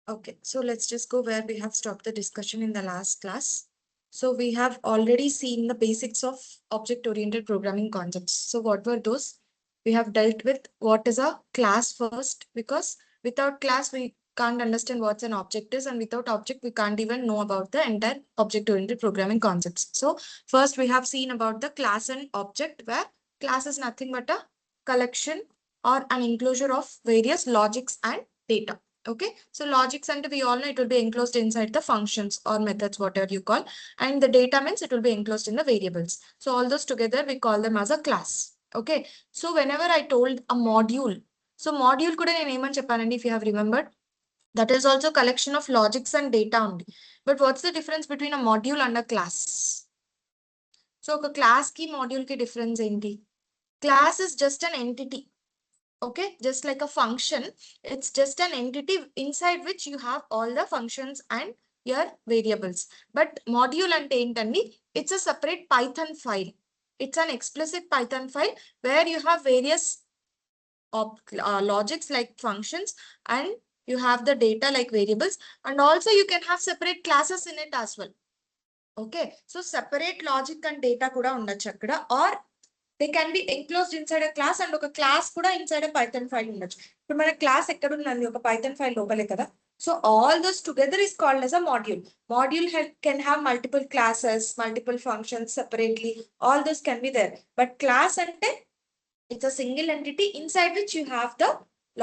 Okay, so let's just go where we have stopped the discussion in the last class. So we have already seen the basics of object-oriented programming concepts. So what were those? We have dealt with what is a class first, because without class we can't understand what an object is, and without object we can't even know about the entire object-oriented programming concepts. So first we have seen about the class and object, where class is nothing but a collection or an enclosure of various logics and data. Okay, so logics, and we all know it will be enclosed inside the functions or methods, whatever you call, and the data means it will be enclosed in the variables. So all those together we call them as a class. Okay, so whenever I told a module, so module kuda nenu em ani cheppanandi, if you have remembered, that is also collection of logics and data only. But what's the difference between a module and a class? So oka class ki module ki difference enti? Class is just an entity. Okay, just like a function, it's just an entity inside which you have all the functions and your variables. But module ante entandi, it's a separate Python file. It's an explicit Python file where you have various logics like functions, and you have the data like variables, and also you can have separate classes in it as well. Okay, so separate logic and data kuda undachu akkada, or they can be enclosed inside a class, and oka class kuda inside a Python file undachu. ఇప్పుడు మన class ఎక్కడ ఉందండి? ఒక Python file లోపలే కదా. So all those together is called as a module. Module can have multiple classes, multiple functions separately. All this can be there. But class ante, it's a single entity inside which you have the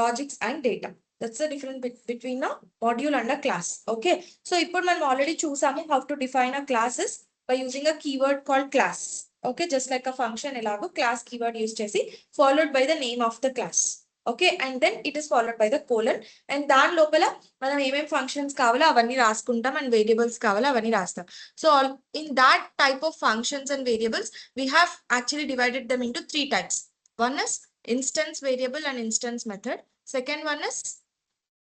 logics and data. That's the difference between a module and a class. Okay, so ఇప్పుడు మనం already చూసాము how to define a classes by using a keyword called class. Okay, just like a function elago class keyword use chesi followed by the name of the class. Okay, and then it is followed by the colon, and దాని లోపల మనం ఏమేం functions కావాలో అవన్నీ రాసుకుంటాం, and variables కావాలో అవన్నీ రాస్తాం. So in that type of functions and variables, we have actually divided them into three types. One is instance variable and instance method. Second one is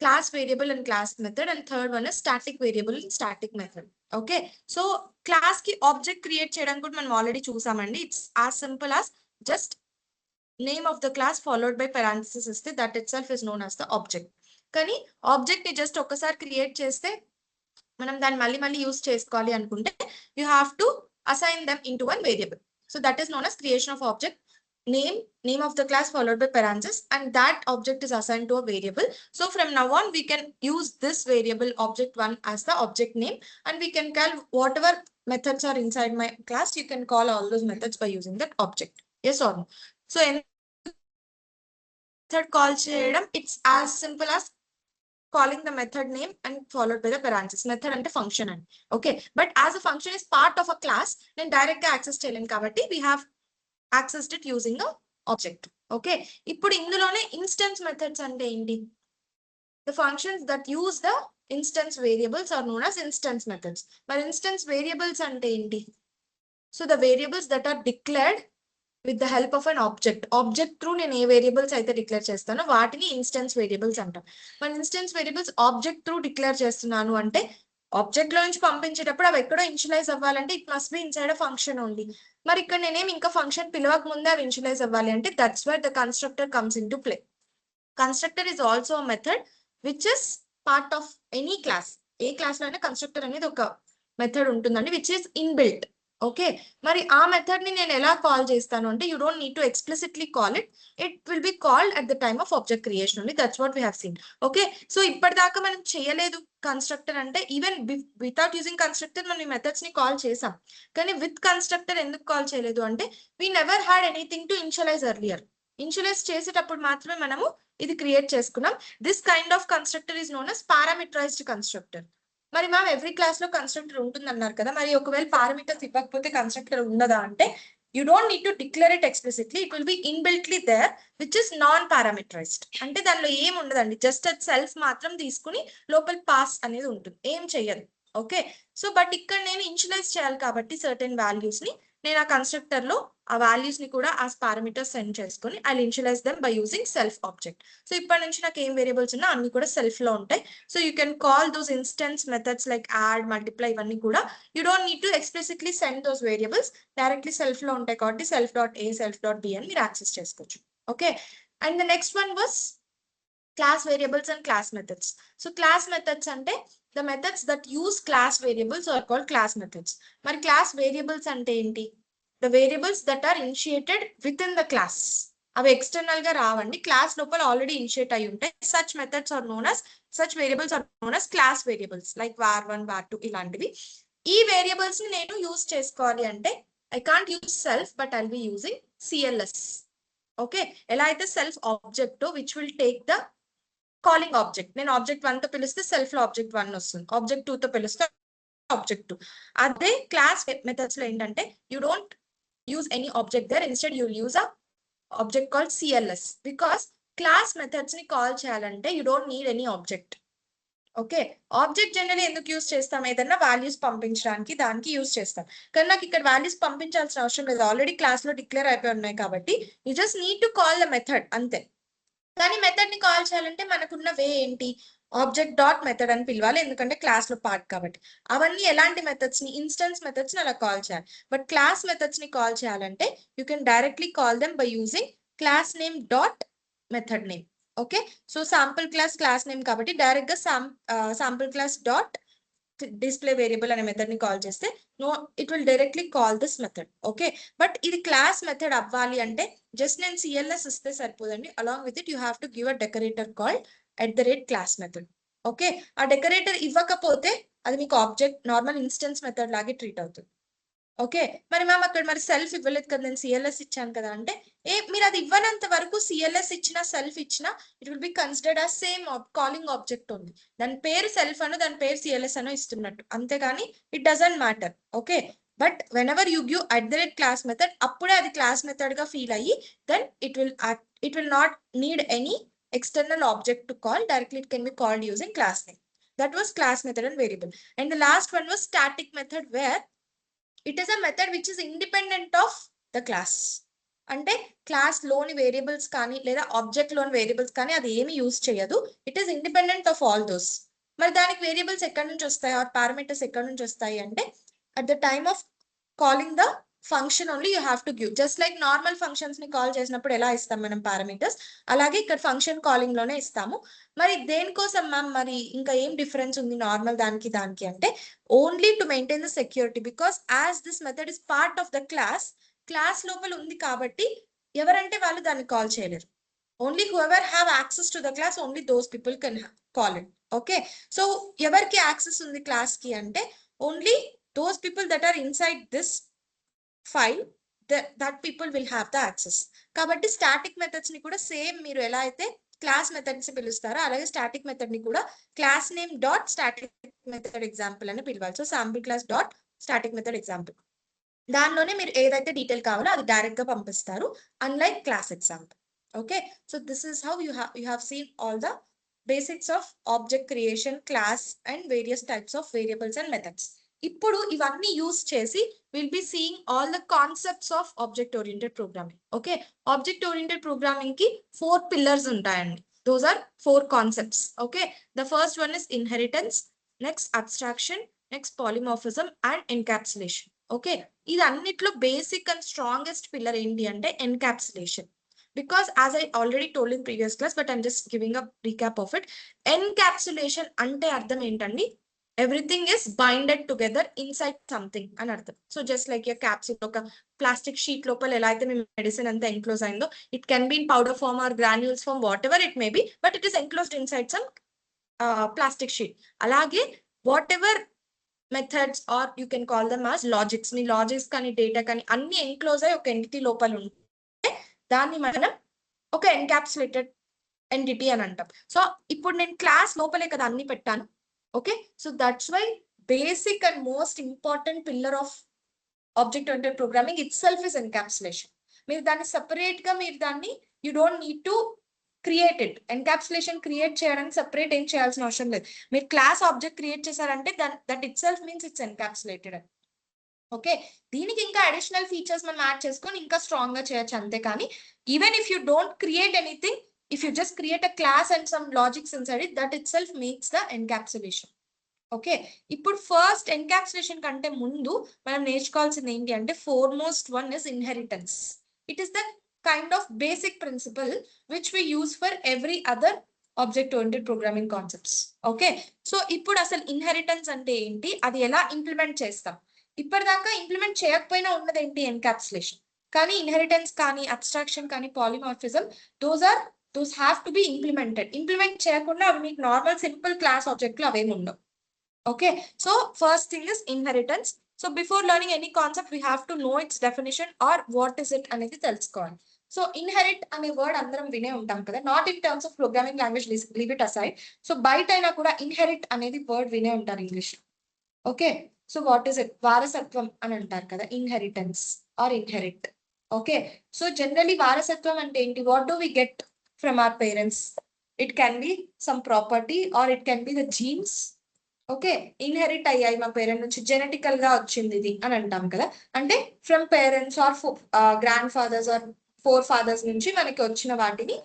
class variable and class method, and third one is static variable and static method. Okay, so class ki object create చేయడం కూడా మనం already చూసామండి. It's as simple as just name of the class followed by parenthesis ఇస్తే that itself is known as the object. కానీ object ని just ఒక్కసారి create చేస్తే మనం దాన్ని మళ్ళీ మళ్ళీ యూస్ చేసుకోవాలి అనుకుంటే you have to assign them into one variable. So that is known as creation of object. Name of the class followed by parenthesis, and that object is assigned to a variable. So from now on we can use this variable object1 as the object name, and we can call whatever methods are inside my class. You can call all those methods by using that object. Yes or no? So method call చేయడం, it's as simple as calling the method name and followed by the parenthesis. Method ante function and okay, but as a function is part of a class, then direct access చేయలేం కాబట్టి we have accessed it using a object. Okay, ఇప్పుడు ఇందులోనే instance methods అంటే ఏంటి? The functions that use the instance variables are known as instance methods. మరి instance variables అంటే ఏంటి? So the variables that are declared with the help of an object. Object through నేను ఏ variables అయితే declare చేస్తానో వాటిని instance variables అంటాం. మన instance variables object through declare చేస్తున్నాను అంటే ఆబ్జెక్ట్ లో నుంచి పంపించేటప్పుడు అవి ఎక్కడో ఇనిషియలైజ్ అవ్వాలంటే it must be inside a function only. మరి ఇక్కడ నేనేం ఇంకా ఫంక్షన్ పిలవక ముందే అవి ఇనిషియలైజ్ అవ్వాలి అంటే that's where the constructor comes in to play. Constructor is also a method which is part of any class. A class లో అయినా కన్స్ట్రక్టర్ అనేది ఒక మెథడ్ ఉంటుందండి విచ్ ఇస్ ఇన్బిల్ట్. ఓకే, మరి ఆ మెథడ్ ని నేను ఎలా కాల్ చేస్తాను అంటే you don't need to explicitly call it. It will be called at the time of object creation only. That's what we have seen. Okay, so ఇప్పటిదాకా మనం చేయలేదు కన్స్ట్రక్టర్ అంటే, ఈవెన్ వితౌట్ యూజింగ్ కన్స్ట్రక్టర్ మనం ఈ methods ని call చేసాం, కానీ with constructor ఎందుకు కాల్ చేయలేదు అంటే we never had anything to initialise earlier. Initialise చేసేటప్పుడు మాత్రమే మనము ఇది క్రియేట్ చేసుకున్నాం. This kind of constructor is known as parameterised constructor. మరి మ్యామ్ ఎవ్రీ క్లాస్ లో కన్స్ట్రక్టర్ ఉంటుంది అన్నారు కదా, మరి ఒకవేళ పారామీటర్స్ ఇవ్వకపోతే కన్స్ట్రక్టర్ ఉండదా అంటే you don't need to declare it explicitly. It will be inbuiltly there which is non parameterized. అంటే దానిలో ఏం ఉండదండి, జస్ట్ అది సెల్ఫ్ మాత్రం తీసుకుని లోపల పాస్ అనేది ఉంటుంది, ఏం చెయ్యదు. ఓకే, సో బట్ ఇక్కడ నేను ఇనిషియలైజ్ చేయాలి కాబట్టి సర్టెన్ వాల్యూస్ ని నేను ఆ కన్స్ట్రక్టర్ లో ఆ వాల్యూస్ ని కూడా ఆ పారామీటర్స్ సెండ్ చేసుకుని I initialise them by using self object. So ఇప్పటి నుంచి నాకు ఏం వేరియబుల్స్ ఉన్నా అన్ని కూడా సెల్ఫ్ లో ఉంటాయి. So you can call those instance methods like add, multiply, ఇవన్నీ కూడా you don't need to explicitly send those variables. Directly self లో ఉంటాయి కాబట్టి self dot A, self dot B అని మీరు యాక్సెస్ చేసుకోవచ్చు. Okay, and the next one was class variables and class methods. So class methods అంటే the methods that use class variables are called class methods. మరి class variables అంటే ఏంటి? The variables that are initiated within the class. అవి external గా రావండి, class లోపల already initiate అయి ఉంటాయి. such methods are known as such variables are known as class variables like var1 var2 ఇలాంటివి. ఈ వేరియబుల్స్ ని నేను యూజ్ చేసుకోవాలి అంటే I can't use self but I'll be using CLS. Okay, ఎలా అయితే self object which will take the calling object, నేను object 1 తో పిలిస్తే సెల్ఫ్ లో ఆబ్జెక్ట్ 1 వస్తుంది, ఆబ్జెక్ట్ 2 తో పిలిస్తే ఆబ్జెక్ట్ 2. అదే క్లాస్ మెథడ్స్ లో ఏంటంటే you don't use any object there, instead you use a object called CLS. Because class methods ని కాల్ చేయాలంటే you don't need any object. Okay, object general ఎందుకు యూజ్ చేస్తాం? ఏదన్నా వాల్యూస్ పంపించడానికి దానికి యూజ్ చేస్తాం. కానీ నాకు ఇక్కడ వాల్యూస్ పంపించాల్సిన అవసరం లేదు, ఆల్రెడీ క్లాస్ లో డిక్లేర్ అయిపోయి ఉన్నాయి కాబట్టి you just need to call the method అంతే. కానీ మెథడ్ ని కాల్ చేయాలంటే మనకున్న వే ఏంటి? ఆబ్జెక్ట్ డాట్ మెథడ్ అని పిలవాలి, ఎందుకంటే క్లాస్ లో పార్ట్ కాబట్టి. అవన్నీ ఎలాంటి మెథడ్స్ ని? ఇన్స్టెన్స్ మెథడ్స్ ని అలా కాల్ చేయాలి. బట్ క్లాస్ మెథడ్స్ ని కాల్ చేయాలంటే you can directly call them by using class name dot method name. Okay, so sample class name కాబట్టి డైరెక్ట్ గా sample class dot display variable అనే method ని call చేస్తే no it will directly call this method. Okay, but ఇది class method అవ్వాలి అంటే just నేను CLS ఇస్తే సరిపోదండి. Along with it you have to give a decorator called @class method. Okay, ఆ డెకరేటర్ ఇవ్వకపోతే అది మీకు ఆబ్జెక్ట్ నార్మల్ ఇన్స్టెన్స్ మెథడ్ లాగే ట్రీట్ అవుతుంది. ఓకే, మరి మ్యామ్ అక్కడ మరి సెల్ఫ్ ఇవ్వలేదు కదా, నేను CLS ఇచ్చాను కదా అంటే మీరు అది ఇవ్వనంత వరకు CLS ఇచ్చినా సెల్ఫ్ ఇచ్చినా it will be considered as same calling object ఉంది. దాని పేరు సెల్ఫ్ అను దాని పేరు CLS అనో ఇస్తున్నట్టు, అంతేగాని it doesn't matter. Okay, but whenever you give @class method అప్పుడే అది క్లాస్ మెథడ్ గా ఫీల్ అయ్యి then it will not need any external object to call, directly it can be called using class name. That was class method and variable. And the last one was static method, where it is a method which is independent of the class. అంటే class లోని variables కానీ లేదా object లోని variables కానీ అది ఏమి use చేయదు, it is independent of all those. మరి దానికి వేరియబుల్స్ ఎక్కడి నుంచి వస్తాయి ఆర్ పారామీటర్స్ ఎక్కడి నుంచి వస్తాయి అంటే at the time of calling the function only you have to give. Just like normal functions ని కాల్ చేసినప్పుడు ఎలా ఇస్తాం మనం పారామీటర్స్, అలాగే ఇక్కడ ఫంక్షన్ కాలింగ్ లోనే ఇస్తాము. మరి దేనికోసం మ్యామ్, మరి ఇంకా ఏం డిఫరెన్స్ ఉంది నార్మల్ దానికి అంటే only to maintain the security, because as this method is part of the class లోపల ఉంది కాబట్టి ఎవరంటే వాళ్ళు దాన్ని కాల్ చేయలేరు. Only whoever have access to the class, only those people can call it. Okay, so ఎవరికి యాక్సెస్ ఉంది class కి అంటే only those people that are inside this file, that people will have the access. కాబట్టి static methods ని కూడా same మీరు ఎలా అయితే క్లాస్ మెథడ్స్ పిలుస్తారో అలాగే స్టాటిక్ మెథడ్ ని కూడా class name dot static method example అని పిలవాలి. So sample class dot static method example, దానిలోనే మీరు ఏదైతే డీటెయిల్ కావాలో అది డైరెక్ట్ గా పంపిస్తారు, unlike class example. Okay, so this is how you have seen all the basics of object creation, class and various types of variables and methods. ఇప్పుడు ఇవన్నీ use చేసి will be seeing all the concepts of object oriented programming. Okay, object oriented programming కి 4 pillars ఉంటాయండి. Those are 4 concepts. Okay, the first one is inheritance, next abstraction, next polymorphism and encapsulation. Okay, ఇది అన్నిట్లో basic and strongest pillar ఏంటి అంటే encapsulation. Because as I already told in previous class, but I'm just giving a recap of it. Encapsulation ante ardham entandi, everything is binded together inside something అని అర్థం. So just like a capsule, ఒక plastic sheet లోపల ఎలా అయితే మీ medicine అంతా enclose అయిందో, it can be in powder form or granules form, whatever it may be, but it is enclosed inside some plastic sheet. అలాగే whatever methods are you can call them as logics, మీ logics కానీ data కానీ అన్ని enclose అయ్యి ఒక entity లోపల ఉంటే దాన్ని మనం ఒక ఎన్కాప్సులేటెడ్ ఎంటిటీ అని అంటాం. సో ఇప్పుడు నేను క్లాస్ లోపలే కదా అన్ని పెట్టాను. Okay, so that's why basic and most important pillar of object oriented programming itself is encapsulation. మీరు దాన్ని సెపరేట్ గా మీరు దాన్ని you don't need to create it. Encapsulation create చేయడానికి సెపరేట్ ఏం చేయాల్సిన అవసరం లేదు. మీరు క్లాస్ ఆబ్జెక్ట్ క్రియేట్ చేశారంటే that itself means it's encapsulated. Okay, దీనికి ఇంకా అడిషనల్ ఫీచర్స్ మనం యాడ్ చేసుకొని ఇంకా స్ట్రాంగ్ గా చేయొచ్చు అంతే. కానీ even if you don't create anything, if you just create a class and some logics inside it, that itself makes the encapsulation. Okay, ఇప్పుడు ఫస్ట్ ఎన్కాప్సులేషన్ కంటే ముందు మనం నేర్చుకోవాల్సింది ఏంటి అంటే foremost one is inheritance. It is the kind of basic principle which we use for every other object oriented programming concepts. Okay, so ఇప్పుడు అసలు inheritance అంటే ఏంటి, అది ఎలా ఇంప్లిమెంట్ చేస్తాం. ఇప్పటిదాకా ఇంప్లిమెంట్ చేయకపోయినా ఉన్నది ఏంటి, ఎన్కాప్సులేషన్. కానీ ఇన్హెరిటెన్స్ కానీ అబ్స్ట్రాక్షన్ కానీ polymorphism, those have to be implemented. Implement చేయకుండా అవి మీకు నార్మల్ సింపుల్ క్లాస్ ఆబ్జెక్ట్లు అవేమి ఉండవు. Okay, so first thing is inheritance. So before learning any concept we have to no it's definition are what is it అనేది తెలుసుకోవాలి. So inherit అనే word అందరం వినే ఉంటాం కదా, not in terms of programming language, leave it aside. So బయట అయినా కూడా ఇన్హెరిట్ అనేది వర్డ్ వినే ఉంటారు English. Okay, so what is it, వారసత్వం అని అంటారు కదా, inheritance or inherit. Okay, so generally వారసత్వం అంటే ఏంటి, what do we get from our parents. It can be some property or it can be the genes. Okay, inherit అయ్యాయి మా parent నుంచి, జెనెటికల్ గా వచ్చింది ఇది అని అంటాం కదా. అంటే from parents or grandfathers or forefathers నుంచి మనకి వచ్చిన వాటిని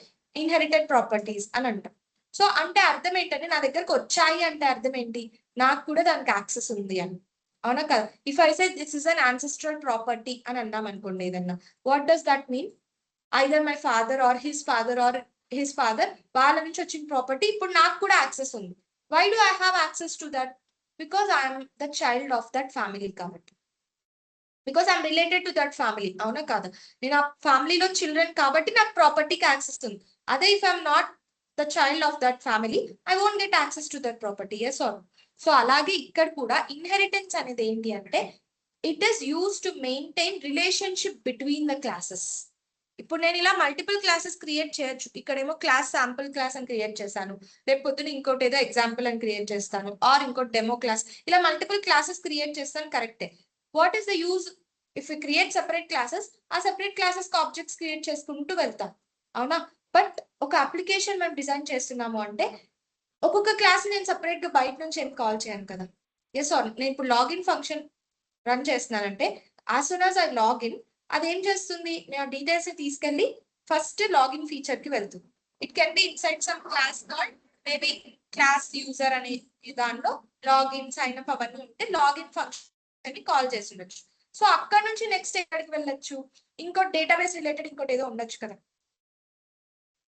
ఇన్హెరిటెడ్ ప్రాపర్టీస్ అని అంటాం. సో అంటే అర్థం ఏంటంటే నా దగ్గరకు వచ్చాయి అంటే అర్థం ఏంటి, నాకు కూడా దానికి యాక్సెస్ ఉంది అని. అవునా కదా, if I say this is an ancestral property అని అన్నాం అనుకోండి ఏదన్నా, what does that mean, either my father or his father వాళ్ళ నుంచి వచ్చిన ప్రాపర్టీ ఇప్పుడు నాకు కూడా యాక్సెస్ ఉంది. Why do I have access to that? Because I am the child of that family కాబట్టి, because I'm related to that family. అవునా కాదా, నేను ఆ ఫ్యామిలీలో చిల్డ్రన్ కాబట్టి నాకు ప్రాపర్టీకి యాక్సెస్ ఉంది. అదే if I'm not the child of that family, I won't get access to that property. Yes or. So అలాగే ఇక్కడ కూడా ఇన్హెరిటెన్స్ అనేది ఏంటి అంటే, it is use to maintain relationship between the classes. ఇప్పుడు నేను ఇలా మల్టిపుల్ క్లాసెస్ క్రియేట్ చేయొచ్చు. ఇక్కడేమో క్లాస్ శాంపుల్ క్లాస్ అని క్రియేట్ చేశాను, రేపు పొద్దున ఇంకోటి ఏదో ఎగ్జాంపుల్ అని క్రియేట్ చేస్తాను, ఆర్ ఇంకోటి డెమో క్లాస్, ఇలా మల్టిపుల్ క్లాసెస్ క్రియేట్ చేస్తాను, కరెక్టే. What is the use if you create separate classes, ఆ సెపరేట్ క్లాసెస్ ఆబ్జెక్ట్స్ క్రియేట్ చేసుకుంటూ వెళ్తాం, అవునా. బట్ ఒక అప్లికేషన్ మేము డిజైన్ చేస్తున్నాము అంటే ఒక్కొక్క క్లాస్ నేను సెపరేట్ గా బయట నుంచి ఏం కాల్ చేయను కదా. ఎస్ ఆర్, నేను ఇప్పుడు లాగిన్ ఫంక్షన్ రన్ చేస్తున్నానంటే as soon as I login, అదేం చేస్తుంది, నేను డీటెయిల్స్ తీసుకెళ్ళి ఫస్ట్ లాగిన్ ఫీచర్ కి వెళ్తుంది. It can be inside some class called maybe class user అనే దాంట్లో లాగిన్ సైన్ అప్ అవన్నీ ఉంటే లాగిన్ ఫంక్షన్ ని కాల్ చేసి ఉండొచ్చు. సో అక్కడ నుంచి నెక్స్ట్ ఎక్కడికి వెళ్ళొచ్చు, ఇంకో డేటాబేస్ రిలేటెడ్ ఇంకోటి ఏదో ఉండొచ్చు కదా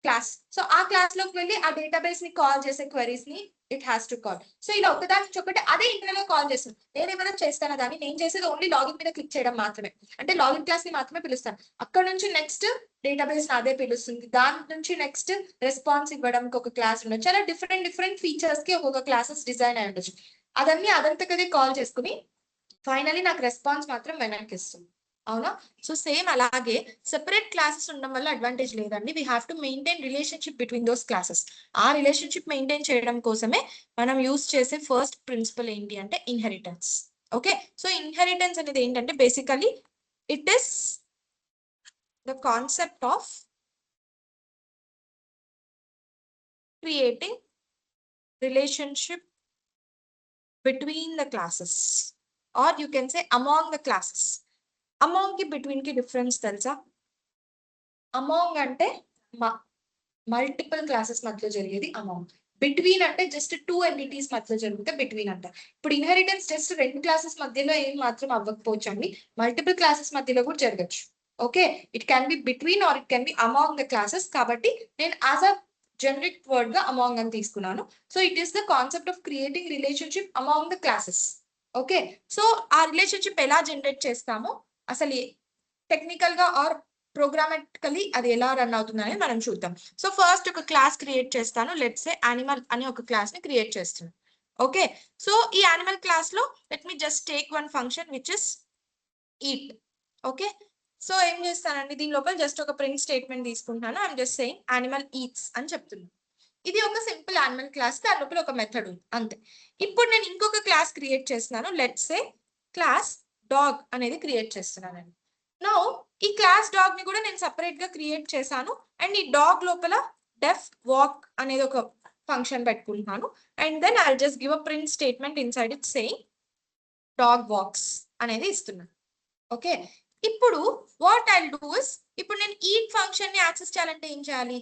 క్లాస్. సో ఆ క్లాస్ లోకి వెళ్ళి ఆ డేటాబేస్ ని కాల్ చేసే క్వరీస్ ని it has to call. So ఇలా ఒకదాని నుంచి ఒకటి అదే ఇంటర్నల్ గా కాల్ చేస్తుంది. నేను ఏమైనా చేస్తానా దాన్ని, నేను చేసేది ఓన్లీ లాగిన్ మీద క్లిక్ చేయడం మాత్రమే, అంటే లాగిన్ క్లాస్ ని మాత్రమే పిలుస్తాను. అక్కడ నుంచి నెక్స్ట్ డేటాబేస్ అదే పిలుస్తుంది, దాని నుంచి నెక్స్ట్ రెస్పాన్స్ ఇవ్వడానికి ఒక క్లాస్ ఉండొచ్చు. చాలా డిఫరెంట్ ఫీచర్స్ కి ఒక్కొక్క క్లాసెస్ డిజైన్ అయి ఉండొచ్చు. అదన్నీ అదంతకదే కాల్ చేసుకుని ఫైనలీ నాకు రెస్పాన్స్ మాత్రం వెనక్కి ఇస్తుంది. అవునా. సో సేమ్ అలాగే సెపరేట్ క్లాసెస్ ఉండడం వల్ల అడ్వాంటేజ్ లేదండి, we have to maintain relationship between those classes. ఆ రిలేషన్షిప్ మెయింటైన్ చేయడం కోసమే మనం యూస్ చేసే ఫస్ట్ ప్రిన్సిపల్ ఏంటి అంటే ఇన్హెరిటెన్స్. ఓకే, సో ఇన్హెరిటెన్స్ అనేది ఏంటంటే basically it is the concept of creating relationship between the classes or you can say among the classes. Among కి బిట్వీన్ కి డిఫరెన్స్ తెలుసా, అమాంగ్ అంటే మల్టిపుల్ క్లాసెస్ మధ్యలో జరిగేది అమాంగ్, బిట్వీన్ అంటే జస్ట్ టూ ఎంటిటీస్ మధ్యలో జరిగితే బిట్వీన్ అంటారు. ఇప్పుడు ఇన్హెరిటెన్స్ జస్ట్ రెండు క్లాసెస్ మధ్యలో ఏం మాత్రం అవ్వకపోవచ్చు అండి, మల్టిపుల్ క్లాసెస్ మధ్యలో కూడా జరగచ్చు. Okay, it can be between or it can be among the classes. కాబట్టి నేను యాజ్ అ జనరిక్ వర్డ్ గా అమాంగ్ అని తీసుకున్నాను. So it is the concept of creating relationship among the classes. Okay, so ఆ relationship ఎలా generate చేస్తామో అసలు technical గా ఆర్ ప్రోగ్రామాటికలీ అది ఎలా రన్ అవుతుంది అనేది మనం చూద్దాం. సో ఫస్ట్ ఒక క్లాస్ క్రియేట్ చేస్తాను, లెట్స్ సే యానిమల్ అని ఒక క్లాస్ ని క్రియేట్ చేస్తున్నాను. ఓకే, సో ఈ యానిమల్ క్లాస్ లో let me just take one function which is eat. Okay, so ఏం చేస్తానండి, దీని లోపల జస్ట్ ఒక ప్రింట్ స్టేట్మెంట్ తీసుకుంటున్నాను. I'm just saying animal eats అని చెప్తున్నాను. ఇది ఒక సింపుల్ యానిమల్ క్లాస్, దాని లోపల ఒక మెథడ్ ఉంది అంతే. ఇప్పుడు నేను ఇంకొక క్లాస్ క్రియేట్ చేస్తున్నాను, లెట్స్ సే క్లాస్ డాగ్ అనేది క్రియేట్ చేస్తున్నానండి. నో ఈ క్లాస్ డాగ్ ని కూడా నేను సపరేట్ గా క్రియేట్ చేశాను, అండ్ ఈ డాగ్ లోపల డెఫ్ వాక్ అనేది ఒక ఫంక్షన్ పెట్టుకుంటున్నాను. And then I just give a print statement inside it saying dog walks అనేది ఇస్తున్నాను. ఓకే, ఇప్పుడు వాట్ ఐ డూ ఇస్, ఇప్పుడు నేను ఈట్ ఫంక్షన్ ని యాక్సెస్ చేయాలంటే ఏం చేయాలి,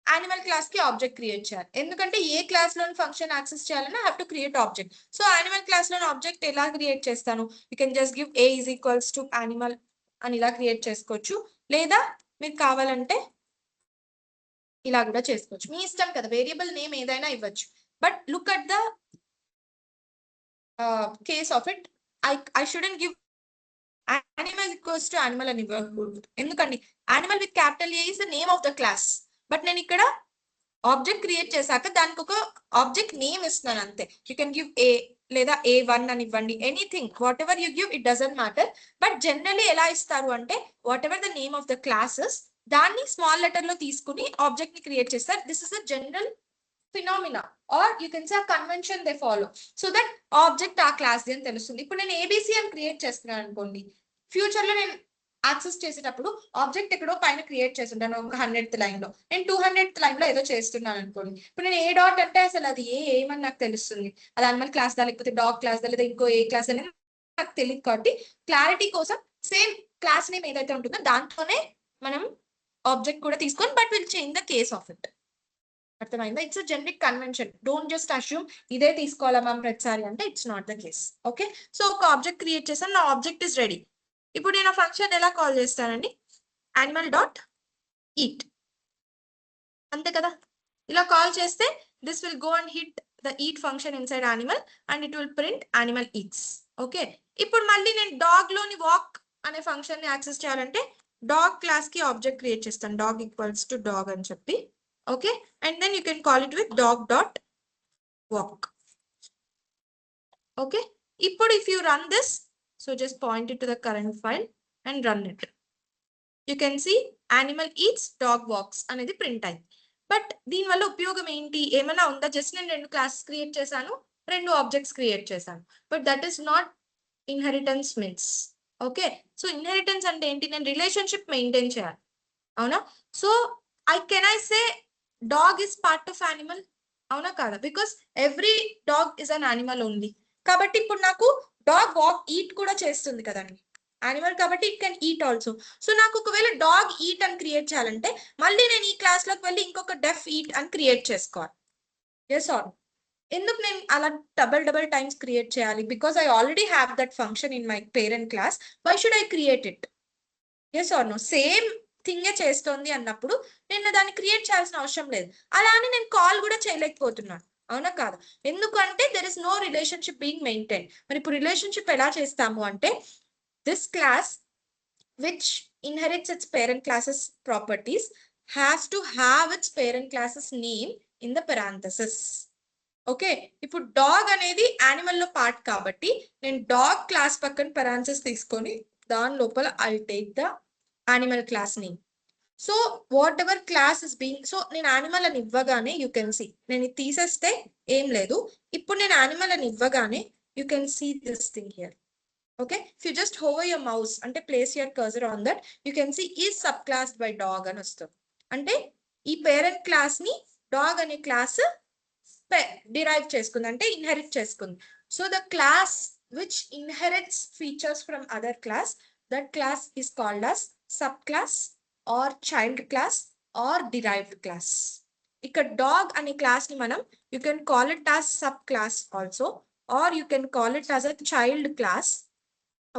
యానిమల్ క్లాస్ కి ఆబ్జెక్ట్ క్రియేట్ చేయాలి. ఎందుకంటే ఏ క్లాస్ లోని ఫంక్షన్ యాక్సెస్ చేయాలన్నా have to create object. So animal class లోని ఆబ్జెక్ట్ ఎలా క్రియేట్ చేస్తాను, you can just give a is equals to animal అని ఇలా క్రియేట్ చేసుకోవచ్చు. లేదా మీకు కావాలంటే ఇలా కూడా చేసుకోవచ్చు, మీ ఇష్టం కదా, వేరియబుల్ నేమ్ ఏదైనా ఇవ్వచ్చు. But look at the case of it. I shouldn't give animal equals to animal అని ఇవ్వకూడదు. ఎందుకండి animal with capital A is the name of the class. But నేను ఇక్కడ ఆబ్జెక్ట్ క్రియేట్ చేశాక దానికి ఒక ఆబ్జెక్ట్ నేమ్ ఇస్తున్నాను అంతే. యూ కెన్ గివ్ ఏ లేదా A1 అని ఇవ్వండి, anything, whatever you give, it doesn't matter. But generally ఎలా ఇస్తారు అంటే whatever the name of the classes దాన్ని స్మాల్ లెటర్ లో తీసుకుని ఆబ్జెక్ట్ ని క్రియేట్ చేస్తారు. This is a general phenomena or you can say convention they follow, so that object ఆ class ది అని తెలుస్తుంది. ఇప్పుడు నేను ABC అని క్రియేట్ చేస్తున్నాను అనుకోండి, ఫ్యూచర్ లో నేను యాక్సెస్ చేసేటప్పుడు ఆబ్జెక్ట్ ఎక్కడో పైన క్రియేట్ చేస్తుంటాను ఒక 100th లైన్ లో, నేను 200th లైన్ లో ఏదో చేస్తున్నాను అనుకోండి. ఇప్పుడు నేను ఏ డాట్ అంటే అసలు అది ఏమని నాకు తెలుస్తుంది, అది అనిమల్ క్లాస్ దా లేకపోతే డాగ్ క్లాస్ దా లేదా ఇంకో ఏ క్లాస్ అనేది నాకు తెలియదు. కాబట్టి క్లారిటీ కోసం సేమ్ క్లాస్ నేమ్ ఏదైతే ఉంటుందో దాంట్లోనే మనం ఆబ్జెక్ట్ కూడా తీసుకొని but will change the case of it. అర్థమైందా? It's a generic convention, don't just assume ఇదే తీసుకోవాలా మ్యామ్ ప్రతిసారి అంటే, it's not the case. Okay, so ఒక ఆబ్జెక్ట్ క్రియేట్ చేసాను, నా ఆబ్జెక్ట్ ఇస్ రెడీ. ఇప్పుడు నేను ఆ ఫంక్షన్ ఎలా కాల్ చేస్తానండి, యానిమల్ డాట్ ఈట్, అంతే కదా. ఇలా కాల్ చేస్తే this will go and hit the eat function inside animal and it will print animal eats. Okay, ఇప్పుడు మళ్ళీ నేను డాగ్ లోని వాక్ అనే ఫంక్షన్ ని యాక్సెస్ చేయాలంటే డాగ్ క్లాస్ కి ఆబ్జెక్ట్ క్రియేట్ చేస్తాను, డాగ్ ఈక్వల్స్ టు డాగ్ అని చెప్పి. Okay, and then you can call it with dog dot walk. Okay, if you run this, so just point it to the current file and run it. You can see animal eats, dog walks అనేది print అయింది. But దీని వల్ల ఉపయోగం ఏంటి, ఏమైనా ఉందా? Just నేను 2 classes create చేశాను, 2 ఆబ్జెక్ట్స్ క్రియేట్ చేశాను, but that is not inheritance means. Okay, so inheritance అంటే ఏంటి, నేను రిలేషన్షిప్ మెయింటైన్ చేయాలి, అవునా? So can I say dog is part of animal, అవునా కాదా? Because every dog is an animal only. కాబట్టి ఇప్పుడు నాకు డాగ్ వాక్ ఈట్ కూడా చేస్తుంది కదండి, యానిమల్ కాబట్టి it can eat also. So నాకు ఒకవేళ డాగ్ ఈట్ అని క్రియేట్ చేయాలంటే మళ్ళీ నేను ఈ క్లాస్ లోకి వెళ్ళి ఇంకొక డెఫ్ ఈట్ అని క్రియేట్ చేసుకోవాలి. ఎస్ ఆర్ ఎందుకు నేను అలా డబల్ టైమ్స్ క్రియేట్ చేయాలి? Because I already have that function in my parent class, why should I create it? Yes or no? Same థింగే చేస్తోంది అన్నప్పుడు నేను దాన్ని క్రియేట్ చేయాల్సిన అవసరం లేదు. అలా అని నేను కాల్ కూడా చేయలేకపోతున్నాను, అవునా కాదు? ఎందుకంటే there is no relationship being maintain. మరి ఇప్పుడు రిలేషన్షిప్ ఎలా చేస్తాము అంటే, this class which inherits its parent class's properties has to have its parent class's name in the parenthesis. Okay, ఇప్పుడు డాగ్ అనేది యానిమల్ లో పార్ట్ కాబట్టి నేను డాగ్ క్లాస్ పక్కన parenthesis తీసుకొని దాని లోపల I take the animal class name. So what ever class is being, so నేను యానిమల్ అని ఇవ్వగానే యూ కెన్ సీ, నేను ఇది తీసేస్తే ఏం లేదు, ఇప్పుడు నేను యానిమల్ అని ఇవ్వగానే you can see this thing here. Okay, if you just hover your mouse and place your cursor on that, you can see is subclassed by dog అని వస్తుంది. అంటే ఈ పేరెంట్ క్లాస్ ని డాగ్ అనే క్లాస్ డిరైవ్ చేసుకుంది, అంటే inherit చేసుకుంది. So the class which inherits features from other class, that class is called as subclass or child class or derived class. ఇక్కడ డాగ్ అనే క్లాస్ ని మనం you can call it as subclass also, or you can call it as a child class.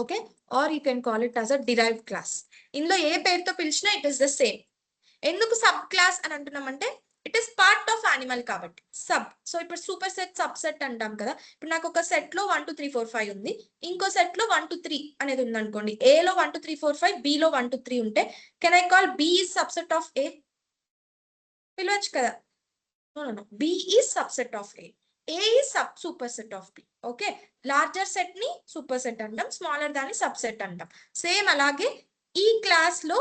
Okay, or you can call it as a derived class. ఇందులో ఏ పేరుతో పిలిచినా it is the same. ఎందుకు subclass అని అంటున్నామంటే it is part of animal కాబట్టి sub. So ఇప్పుడు superset, subset అంటాం కదా. ఇప్పుడు నాకు ఒక సెట్ లో 1 2 3 4 5 ఉంది, ఇంకో సెట్ లో 1 2 3 అనేది ఉంది అనుకోండి. ఏ లో 1 2 3 4 5, బి లో 1 2 3 ఉంటే can I call B is subset of A? పిలవచ్చు కదా. No, B is subset of A, A is superset of B. Okay, larger set ని సూపర్ సెట్ అంటాం, స్మాలర్ దాన్ని సబ్ సెట్ అంటాం. సేమ్ అలాగే ఈ క్లాస్ లో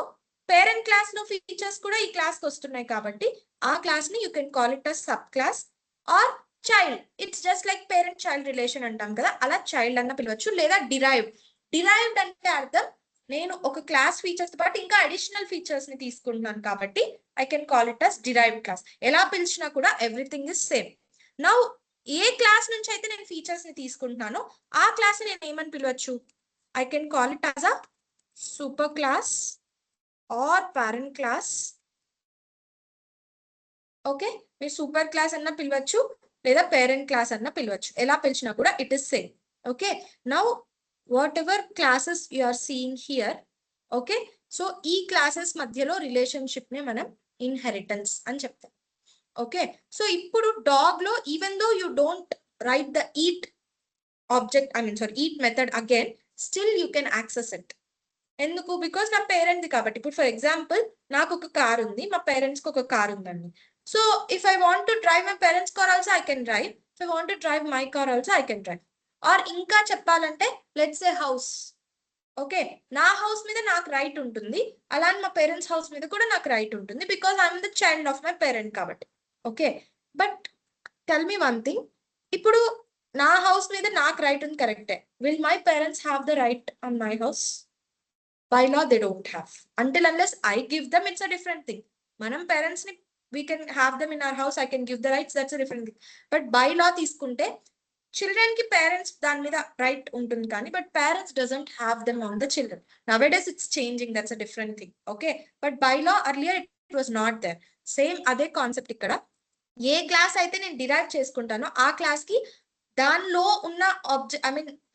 పేరెంట్ క్లాస్ లో ఫీచర్స్ కూడా ఈ క్లాస్ కి వస్తున్నాయి కాబట్టి ఆ క్లాస్ ని you can call it as subclass or child. It's just like parent child relation అంటాం కదా, అలా చైల్డ్ అన్న పిలవచ్చు. లేదా డిరైవ్డ్. డిరైవ్డ్ అంటే అర్థం నేను ఒక క్లాస్ ఫీచర్స్ తో పాటు ఇంకా అడిషనల్ ఫీచర్స్ ని తీసుకుంటున్నాను కాబట్టి I can call it us derived class. ఎలా పిలిచినా కూడా everything is same. Now A class నుంచి అయితే నేను ఫీచర్స్ ని తీసుకుంటున్నానో ఆ క్లాస్ నేను ఏమని పిలవచ్చు? I can call it as a superclass or parent class. Okay, మీరు సూపర్ క్లాస్ అన్న పిలవచ్చు లేదా పేరెంట్ క్లాస్ అన్న పిలవచ్చు, ఎలా పిలిచినా కూడా it is same. Okay, now whatever classes you are seeing here, okay, so ఈ క్లాసెస్ మధ్యలో రిలేషన్షిప్ ని మనం ఇన్హెరిటెన్స్ అని చెప్తాం. ఓకే, సో ఇప్పుడు డాగ్ లో even though you don't write the eat object, eat method again, still you can access it. ఎందుకు? Because నా పేరెంట్ది కాబట్టి. ఇప్పుడు ఫర్ ఎగ్జాంపుల్ నాకు ఒక కార్ ఉంది, మా పేరెంట్స్ కి ఒక కార్ ఉందండి. So if I want to drive my parents car also I can drive. If I want to drive my car also I can drive. Or ఇంకా చెప్పాలంటే లెట్స్ ఏ హౌస్. ఓకే, నా house మీద నాకు right ఉంటుంది, అలానే మా parents house మీద కూడా నాకు రైట్ ఉంటుంది, because I'm the child of my parent కాబట్టి. Okay, but tell me one thing, ఇప్పుడు నా హౌస్ మీద నాకు రైట్ ఉంది, కరెక్టే. Will my parents have the right on my house? By law they don't have. Until unless I give them, it's a different thing. Manam parents ni we can have them in our house, I can give the rights, that's a different thing. But by law తీసుకుంటే children ki parents దాని మీద right ఉంటుంది కానీ, but parents doesn't have them on the children. Nowadays it's changing, that's a different thing. Okay, but by law earlier it was not there. Same అదే concept ఇక్కడ. ఏ class అయితే నేను derive చేసుకుంటానో ఆ class కి దానిలో ఉన్న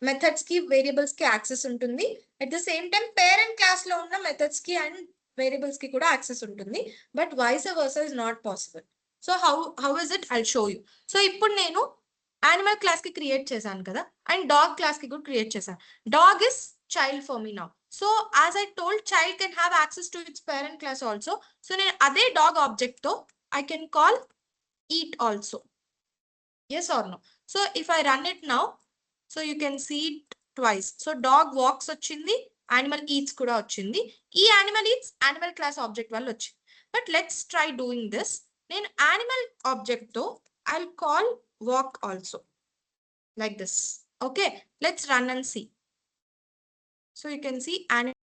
మెథడ్స్ కి వేరియబుల్స్ కి యాక్సెస్ ఉంటుంది. At the same time parent class లో ఉన్న మెథడ్స్ కి అండ్ వేరియబుల్స్ కి కూడా యాక్సెస్ ఉంటుంది. But vice versa is not possible. So how is it? I'll show you. So ఇప్పుడు నేను యానిమల్ క్లాస్ కి క్రియేట్ చేశాను కదా, అండ్ డాగ్ క్లాస్ కి కూడా క్రియేట్ చేశాను. Dog is child for me now. So as I told, child can have access to it's parent class also. So నేను అదే డాగ్ ఆబ్జెక్ట్ తో I can call eat also. Yes or no? So if I run it now, so you can see it twice. So dog walks ochindi, animal eats kuda ochindi. E animal eats animal class object vallu ochindi. But let's try doing this. Then animal object tho I'll call walk also, like this. Okay, let's run and see. So you can see animal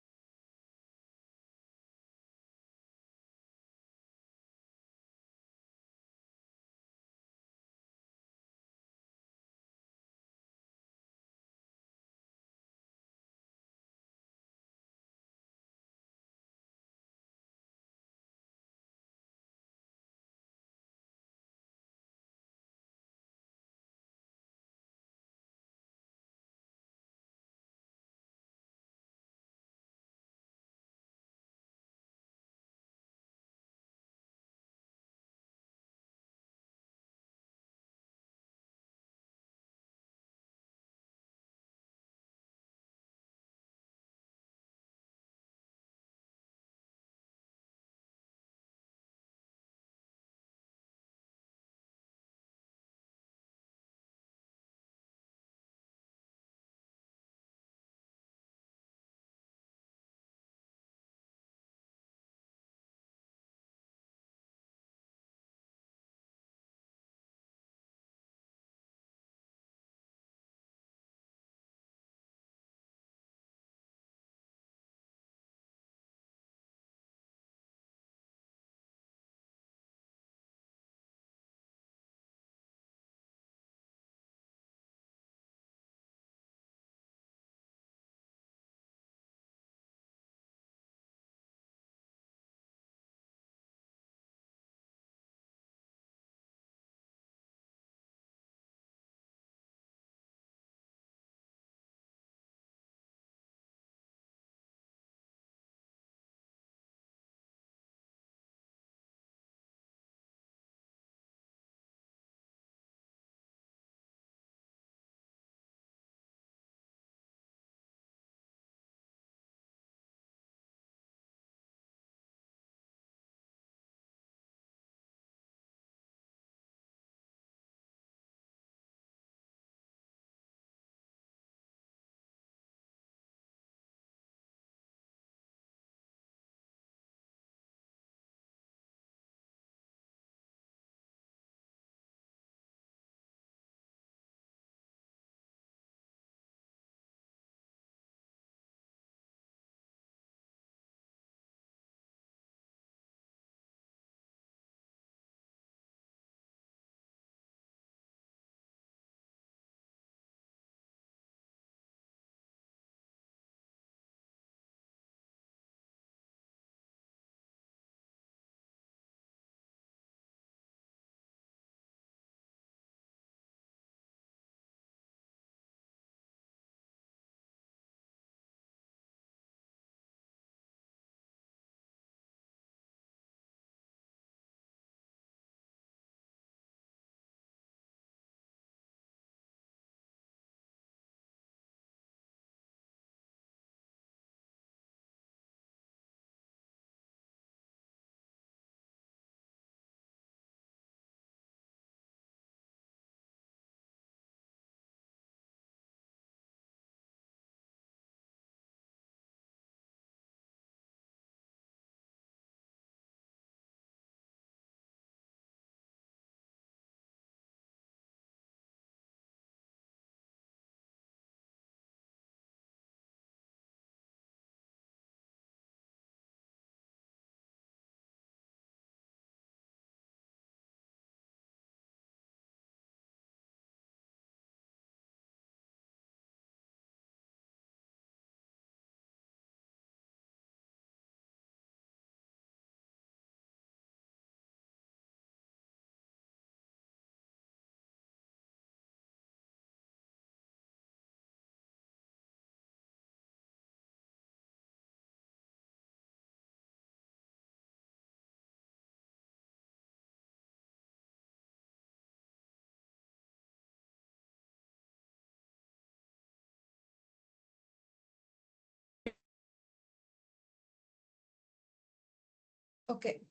Okay.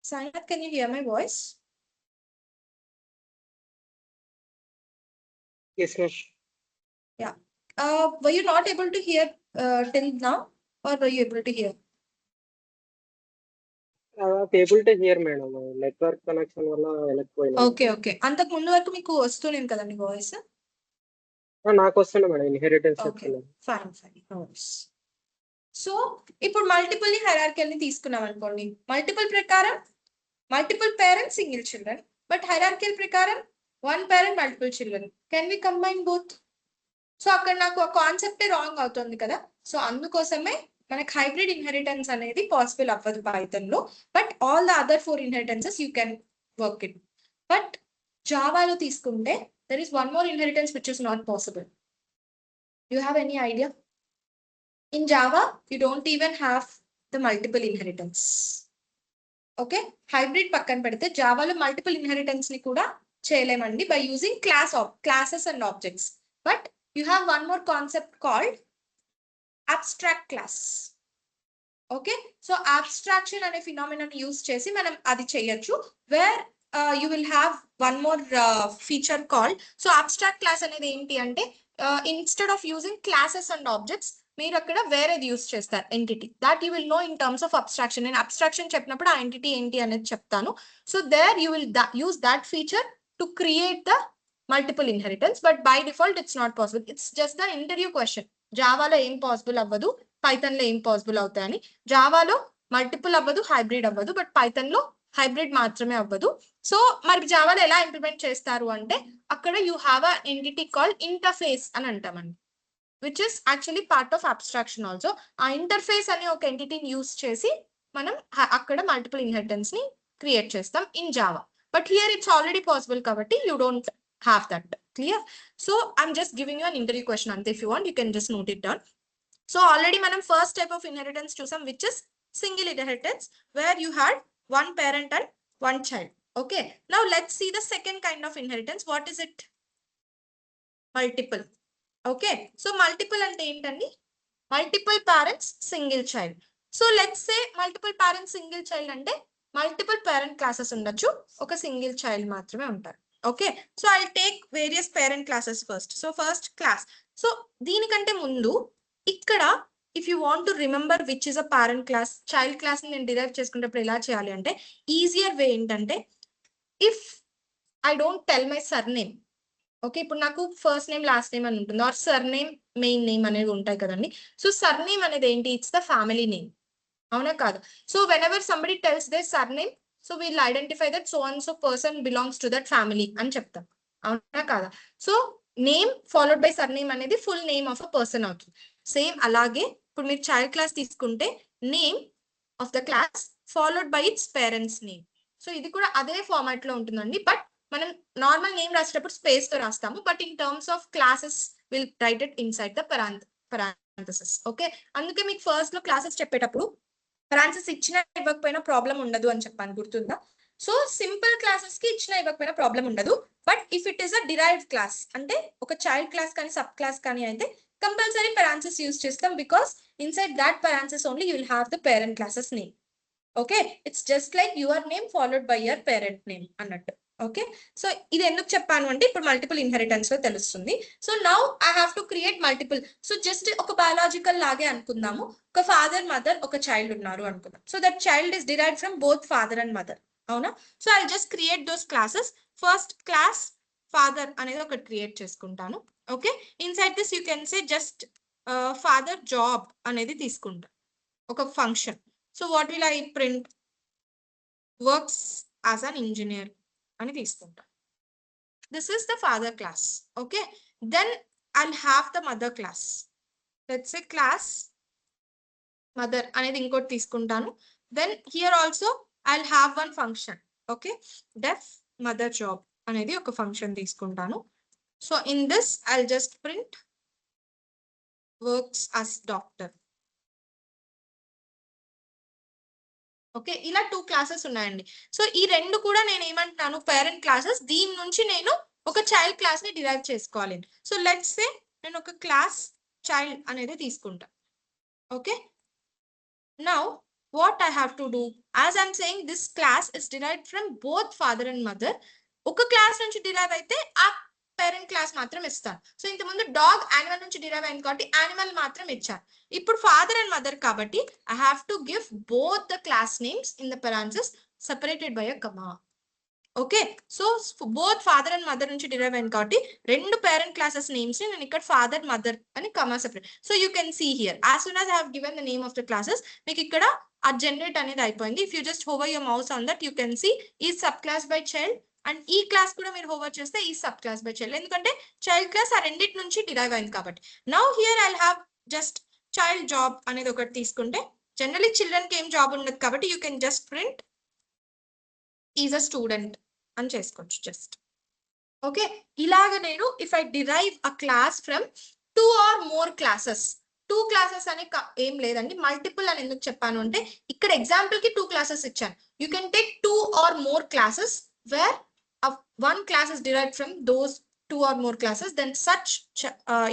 Sainath, can you hear my voice? Yes, ma'am. Yeah. Were you not able to hear till now, or were you able to hear? I was able to hear, madam. Network connection వల్ల వెళ్ళకపోయినా okay okay అంతకు ముందు వరకు మీకు వస్తూనే కదండి voice. నాకు వస్తుంది మేడం, ఇన్హెరిటెన్స్ ఓకే చెప్తున్నాను. Fine fine. సో ఇప్పుడు మల్టిపుల్ ని హైరార్కియల్ ని తీసుకున్నాం అనుకోండి. మల్టిపుల్ ప్రకారం multiple parents single children, but hierarchical ప్రకారం one parent multiple children. Can we combine both? So అక్కడ నాకు ఆ కాన్సెప్టే రాంగ్ అవుతుంది కదా. సో అందుకోసమే మనకి హైబ్రిడ్ ఇన్హెరిటెన్స్ అనేది పాసిబుల్ అవ్వదు పైథాన్ లో. But all the other 4 inheritances you can work it. But జావాలో తీసుకుంటే there is one more inheritance which is not possible. You have any idea? In Java, you don't even have the multiple inheritance. Okay, hybrid పక్కన పెడితే జావాలో multiple inheritance ని కూడా చేయలేమండి by using classes and objects. But you have one more concept called abstract class. Okay, so abstraction అనే phenomenon use చేసి మనం అది చేయొచ్చు. Where you will have one more feature called, so abstract class అనేది ఏంటి అంటే instead of using classes and objects మీరు అక్కడ వేరేది యూస్ చేస్తారు, entity. That you will know in terms of abstraction. నేను అబ్స్ట్రాక్షన్ చెప్పినప్పుడు ఆ ఎంటిటీ ఏంటి అనేది చెప్తాను. So there you will use that feature to create the multiple inheritance. But by default it's not possible. It's just the interview question. జావాలో ఏం possible అవ్వదు, Python లో ఏం పాసిబుల్ అవుతాయని. జావాలో మల్టిపుల్ అవ్వదు, హైబ్రిడ్ అవ్వదు, బట్ పైథాన్ లో హైబ్రిడ్ మాత్రమే అవ్వదు. సో మరి జావాలో ఎలా ఇంప్లిమెంట్ చేస్తారు అంటే అక్కడ you have a entity called interface అని అంటామండి, which is actually part of abstraction also. ఆ ఇంటర్ఫేస్ అనే ఒక ఎంటిటీని యూస్ చేసి మనం అక్కడ మల్టిపుల్ ఇన్హెరిటెన్స్ ని క్రియేట్ చేస్తాం in Java. But here it's already possible కాబట్టి you don't have that. Clear? So I'm just giving you an interview question అంతే. If you want you can just note it down. So already మనం first type of inheritance చూసాం, which is single inheritance, where you had one parent and one child. Okay, now let's see the second kind of inheritance. What is it? Multiple. Okay, so multiple అంటే ఏంటండి? Multiple parents single child. So let's say multiple parents single child అంటే multiple parent classes ఉండొచ్చు, ఒక single child మాత్రమే ఉంటారు. Okay, so I take various parent classes first. So first class. So దీనికంటే ముందు ఇక్కడ if you want to remember which is a parent class, child class ని నేను డిరైవ్ చేసుకున్నప్పుడు ఎలా చేయాలి అంటే ఈజియర్ వే ఏంటంటే, if I don't tell my surname. Okay, ఇప్పుడు నాకు ఫస్ట్ నేమ్ లాస్ట్ నేమ్ అని ఉంటుంది, or surname main name అనేది ఉంటాయి కదండి. సో సర్ నేమ్ అనేది ఏంటి? ఇట్స్ ద ఫ్యామిలీ నేమ్, అవునా కాదు? So whenever somebody tells they surname, so we'll identify that so and so person belongs to that family అని చెప్తాం, అవునా కాదా? So name followed by surname అనేది full name of a person అవుతుంది. Same అలాగే ఇప్పుడు మీరు child class తీసుకుంటే name of the class followed by its parents name. So ఇది కూడా అదే ఫార్మాట్ లో ఉంటుందండి. బట్ మనం నార్మల్ నేమ్ రాసేటప్పుడు స్పేస్ తో రాస్తాము, but in terms of classes will write it inside the parenthesis. Okay, అందుకే మీకు ఫస్ట్ లో క్లాసెస్ చెప్పేటప్పుడు parenthesis ఇచ్చినా ఇవ్వకపోయినా ప్రాబ్లం ఉండదు అని చెప్పాను, గుర్తుందా? సో సింపుల్ క్లాసెస్ కి ఇచ్చినా ఇవ్వకపోయినా ప్రాబ్లం ఉండదు. But if it is a derived class అంటే ఒక చైల్డ్ క్లాస్ కానీ సబ్ క్లాస్ కానీ అయితే కంపల్సరీ parenthesis యూస్ చేస్తాం, because inside that parenthesis only you will have the parent classes name. Okay, it's just like your name followed by your parent name అన్నట్టు. Okay, so ఇది ఎందుకు చెప్పాను అంటే ఇప్పుడు మల్టిపుల్ ఇన్హెరిటెన్స్ లో తెలుస్తుంది. So now I have to create multiple. So just ఒక biological లాగే అనుకుందాము, ఒక ఫాదర్ మదర్ ఒక చైల్డ్ ఉన్నారు అనుకుందాం. So that child is derived from both father and mother, అవునా? So I just create those classes. First class father అనేది ఒకటి క్రియేట్ చేసుకుంటాను. Okay, inside this you can say just father job అనేది తీసుకుంటా, ఒక function. So what will I print? Works as an engineer అని తీసుకుంటా. This is the father class. Okay, then I'll have the mother class. Let's say class mother అనేది ఇంకోటి తీసుకుంటాను. Then here also I'll have one function. Okay, def mother job అనేది ఒక function తీసుకుంటాను. So in this I'll just print works as doctor. Okay, ఇలా 2 classes ఉన్నాయండి. So ఈ రెండు కూడా నేను ఏమంటున్నాను, పేరెంట్ క్లాసెస్. దీని నుంచి నేను ఒక చైల్డ్ క్లాస్ ని డిరైవ్ చేసుకోవాలి. సో లెట్స్ సే నేను ఒక క్లాస్ చైల్డ్ అనేది తీసుకుంటా. Okay, now what I have to do, as I'm saying this class is derived from both father and mother. ఒక క్లాస్ నుంచి డిరైవ్ అయితే ఆ పేరెంట్ క్లాస్ మాత్రం ఇస్తాను. సో ఇంతకుముందు డాగ్ యానిమల్ నుంచి డిరైవ్ అయింది కాబట్టి యానిమల్ మాత్రం ఇచ్చాను. ఇప్పుడు ఫాదర్ అండ్ మదర్ కాబట్టి I have to give both the class names in the parentheses separated by a comma. Okay, so both father and mother నుంచి డిరైవ్ అయింది కాబట్టి రెండు పేరెంట్ క్లాసెస్ నేమ్స్ నేను ఇక్కడ ఫాదర్ మదర్ అని comma separate. So you can see here as soon as I have given the name of the classes మీకు ఇక్కడ ఆ జనరేట్ అనేది అయిపోయింది. If you just hover your mouse on that you can see ఈ subclass by child and ఈ class కూడా మీరు hover చేస్తే ఈ సబ్ క్లాస్ బై చైల్డ్, ఎందుకంటే చైల్డ్ క్లాస్ ఆ రెండింటి నుంచి డిరైవ్ అయింది కాబట్టి. Now here I have just child job అనేది ఒకటి తీసుకుంటే జనరలీ చిల్డ్రన్ కి ఏం జాబ్ ఉండదు కాబట్టి you can just print is a student అని చేసుకోవచ్చు జస్ట్. ఓకే, ఇలాగ నేను if I derive a class from 2 or more classes, 2 classes అని ఏం లేదండి, మల్టిపుల్ అని ఎందుకు చెప్పాను అంటే ఇక్కడ ఎగ్జాంపుల్ కి 2 classes ఇచ్చాను. You can take 2 or more classes where one class is derived from those 2 or more classes, then such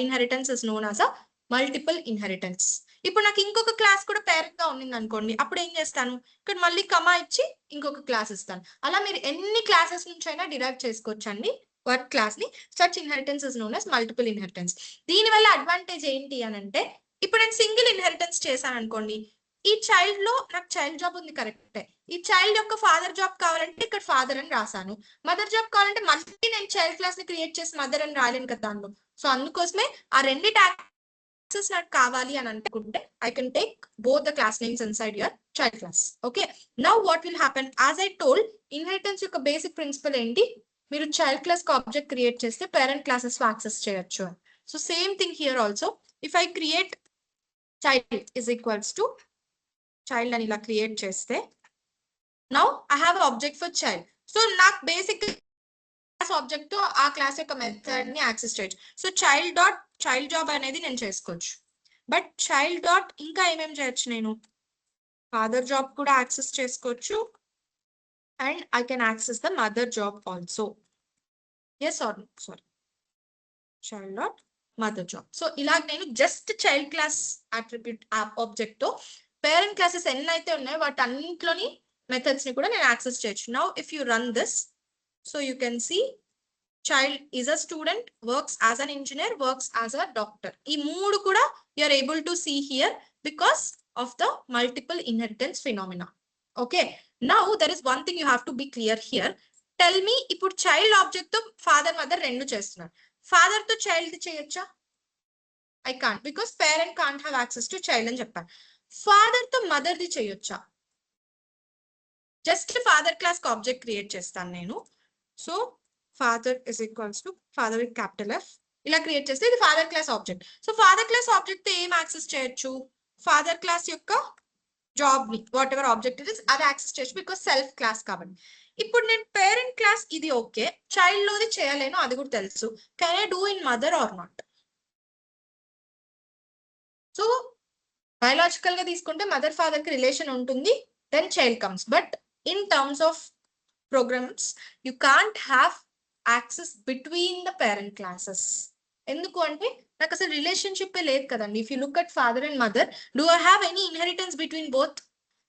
inheritance is known as a multiple inheritance. ఇప్పుడు నాకు ఇంకొక క్లాస్ కూడా పేరెంట్ గా ఉండింది అనుకోండి, అప్పుడు ఏం చేస్తాను, ఇక్కడ మళ్ళీ కమా ఇచ్చి ఇంకొక క్లాస్ ఇస్తాను. అలా మీరు ఎన్ని క్లాసెస్ నుంచి అయినా డిరైవ్ చేసుకోవచ్చు అండి వర్క్ క్లాస్ ని. Such inheritance is known as multiple inheritance. దీని వల్ల అడ్వాంటేజ్ ఏంటి అని అంటే ఇప్పుడు నేను సింగిల్ ఇన్హెరిటెన్స్ చేశాను అనుకోండి, ఈ చైల్డ్ లో నాకు చైల్డ్ జాబ్ ఉంది కరెక్టే, ఈ చైల్డ్ యొక్క ఫాదర్ జాబ్ కావాలంటే ఇక్కడ ఫాదర్ అని రాశాను, మదర్ జాబ్ కావాలంటే మళ్ళీ నేను చైల్డ్ క్లాస్ ని క్రియేట్ చేసి మదర్ అని రాలేను కదా దానిలో. సో అందుకోసమే ఆ రెండు యాక్సెస్ నాకు కావాలి అని అనుకుంటే I can take both the class names inside your child class. Okay, now what will happen, as I told, inheritance యొక్క బేసిక్ ప్రిన్సిపల్ ఏంటి, మీరు చైల్డ్ క్లాస్ కి ఆబ్జెక్ట్ క్రియేట్ చేస్తే పేరెంట్ క్లాసెస్ యాక్సెస్ చేయొచ్చు. So same thing here also, if I create child is equals to child అని ఇలా create చేస్తే now I have object for child. So నాకు బేసిక్ ఆబ్జెక్ట్ తో ఆ క్లాస్ యొక్క మెథడ్ ని యాక్సెస్ చేయొచ్చు. So child dot child job అనేది నేను చేసుకోవచ్చు. బట్ చైల్డ్ డాట్ ఇంకా ఏమేమి చేయొచ్చు, నేను ఫాదర్ జాబ్ కూడా యాక్సెస్ చేసుకోవచ్చు and I can access the mother job also. Yes or no, sorry, child dot mother job. So ఇలా నేను just child class attribute object తో పేరెంట్ క్లాసెస్ ఎన్ని అయితే ఉన్నాయో వాటి అన్నింటిలోని మెథడ్స్ ని కూడా నేను యాక్సెస్ చేయొచ్చు. Now if you run this, so you can see child is a student, works as an engineer, works as a doctor. ఈ మూడు కూడా you are able to see here because of the multiple inheritance phenomena. Okay, now there is one thing you have to be clear here. Tell me, ఇప్పుడు child object తో father mother రెండు చేస్తున్నారు, father తో child చేయొచ్చా? I can't, because parent can't have access to child అని చెప్పాను. Father తో mother the చేయొచ్చా? జస్ట్ ఫాదర్ క్లాస్ కి ఆబ్జెక్ట్ క్రియేట్ చేస్తాను నేను. So father is equals to father with capital F ఇలా క్రియేట్ చేస్తే ఇది father class object. So father class object ఏం యాక్సెస్ చేయొచ్చు, ఫాదర్ క్లాస్ యొక్క జాబ్ ని what ever object it is అది యాక్సెస్ చేయొచ్చు బికాస్ సెల్ఫ్ క్లాస్ కాబట్టి. ఇప్పుడు నేను పేరెంట్ క్లాస్ ఇది ఓకే, చైల్డ్ లోది చేయలేను అది కూడా తెలుసు. Can I do in mother or not? So biological గా తీసుకుంటే మదర్ ఫాదర్ కి రిలేషన్ ఉంటుంది, then child comes. But in terms of programs you can't have access between the parent classes. ఎందుకు అంటే నాకు అసలు రిలేషన్షిప్ లేదు కదండి. If you look at father and mother, do I have any inheritance between both?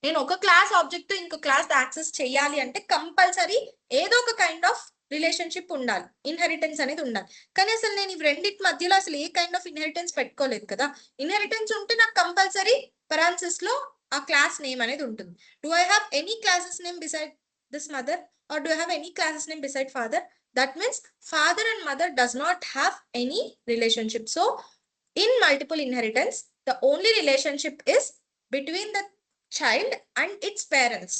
నేను ఒక class object తో ఇంకో క్లాస్ యాక్సెస్ చేయాలి అంటే కంపల్సరీ ఏదో ఒక కైండ్ ఆఫ్ రిలేషన్షిప్ ఉండాలి, ఇన్హెరిటెన్స్ అనేది ఉండాలి. కానీ అసలు నేను ఈ రెండింటి మధ్యలో అసలు ఏ కైండ్ ఆఫ్ ఇన్హెరిటెన్స్ పెట్టుకోలేదు కదా. ఇన్హెరిటెన్స్ ఉంటే నాకు కంపల్సరీ parentheses లో ఆ క్లాస్ నేమ్ అనేది ఉంటుంది. Do I have any classes name beside this mother, or do I have any classes name beside father? That means father and mother does not have any relationship. So in multiple inheritance, the only relationship is between the child and its parents.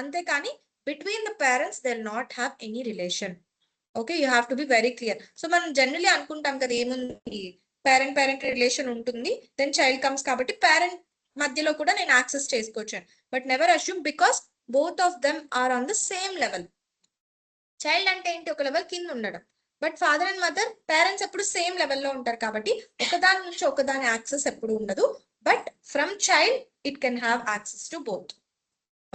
Ante kani between the parents they'll not have any relation. Okay, you have to be very clear. So man generally anukuntam kada emundi parent parent relation untundi, then child comes kabatti parent madhyalo kuda nenu access chesukochu, but never assume because both of them are on the same level. Child అంటే ఏంటి, ఒక level కింద ఉండడం. But father and mother parents ఎప్పుడు same లెవెల్లో ఉంటారు కాబట్టి ఒకదాని నుంచి ఒకదాని యాక్సెస్ ఎప్పుడు ఉండదు. But from child it can have access to both.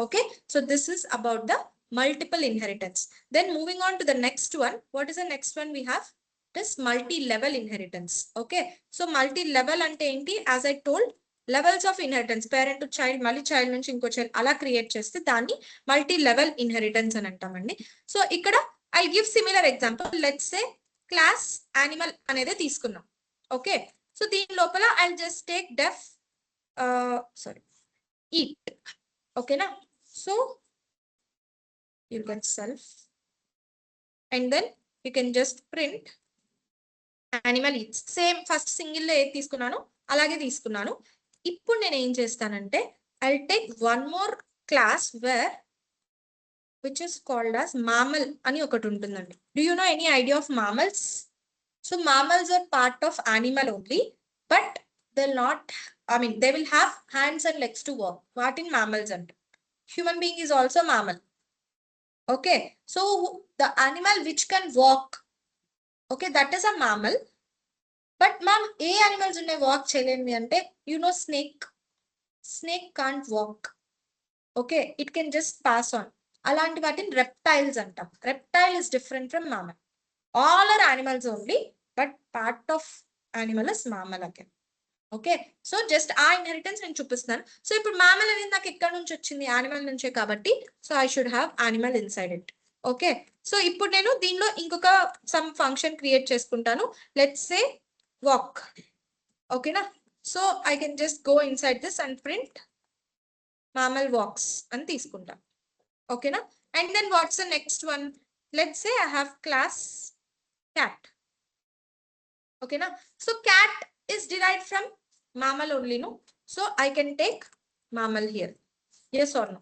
Okay, so this is about the multiple inheritance. Then moving on to the next one. What is the next one we have? It is multi level inheritance. Okay, so multi level అంటే ఏంటి? As I told, levels of inheritance, parent to child, మళ్ళీ child నుంచి ఇంకో child అలా create చేస్తే దాన్ని multi level inheritance అని అంటామండి. సో ఇక్కడ I give similar example. Let's say class animal అనేది తీసుకున్నాం. ఓకే, సో దీని లోపల I just take deaf sorry eat. ఓకేనా, so you get self and then you can just print animal eats. Same first single లో ఏది తీసుకున్నాను అలాగే తీసుకున్నాను. ఇప్పుడు నేను ఏం చేస్తానంటే I'll take one more class where which is called as mammal అని ఒకటి ఉంటుందండి. Do you know any idea of mammals? So mammals are part of animal only, but they'll not, I mean they will have hands and legs to walk. What in mammals and human being is also mammal. Okay, so the animal which can walk, okay, that is a mammal. But ma'am, A animals ఉన్నాయి walk చేయలేనివి అంటే, you know snake can't walk. Okay, it can just pass on. అలాంటి వాటిని reptiles అంటాం. Reptile is different from mammal. All are animals only, but part of animal is mammal again. Okay, so just ఆ inheritance నేను చూపిస్తున్నాను. So ఇప్పుడు మామల్ అనేది నాకు ఎక్కడ నుంచి వచ్చింది, యానిమల్ నుంచే కాబట్టి, so I should have animal inside it. Okay, so ఇప్పుడు నేను దీనిలో ఇంకొక సమ్ ఫంక్షన్ క్రియేట్ చేసుకుంటాను. Let's say walk. ఓకేనా, so I can just go inside this and print mammal walks అని తీసుకుంటాను. ఓకేనా, and then what's the next one? Let's say I have class cat. ఓకేనా, so cat is derived from mammal only, no? So I can take mammal here. Yes or no?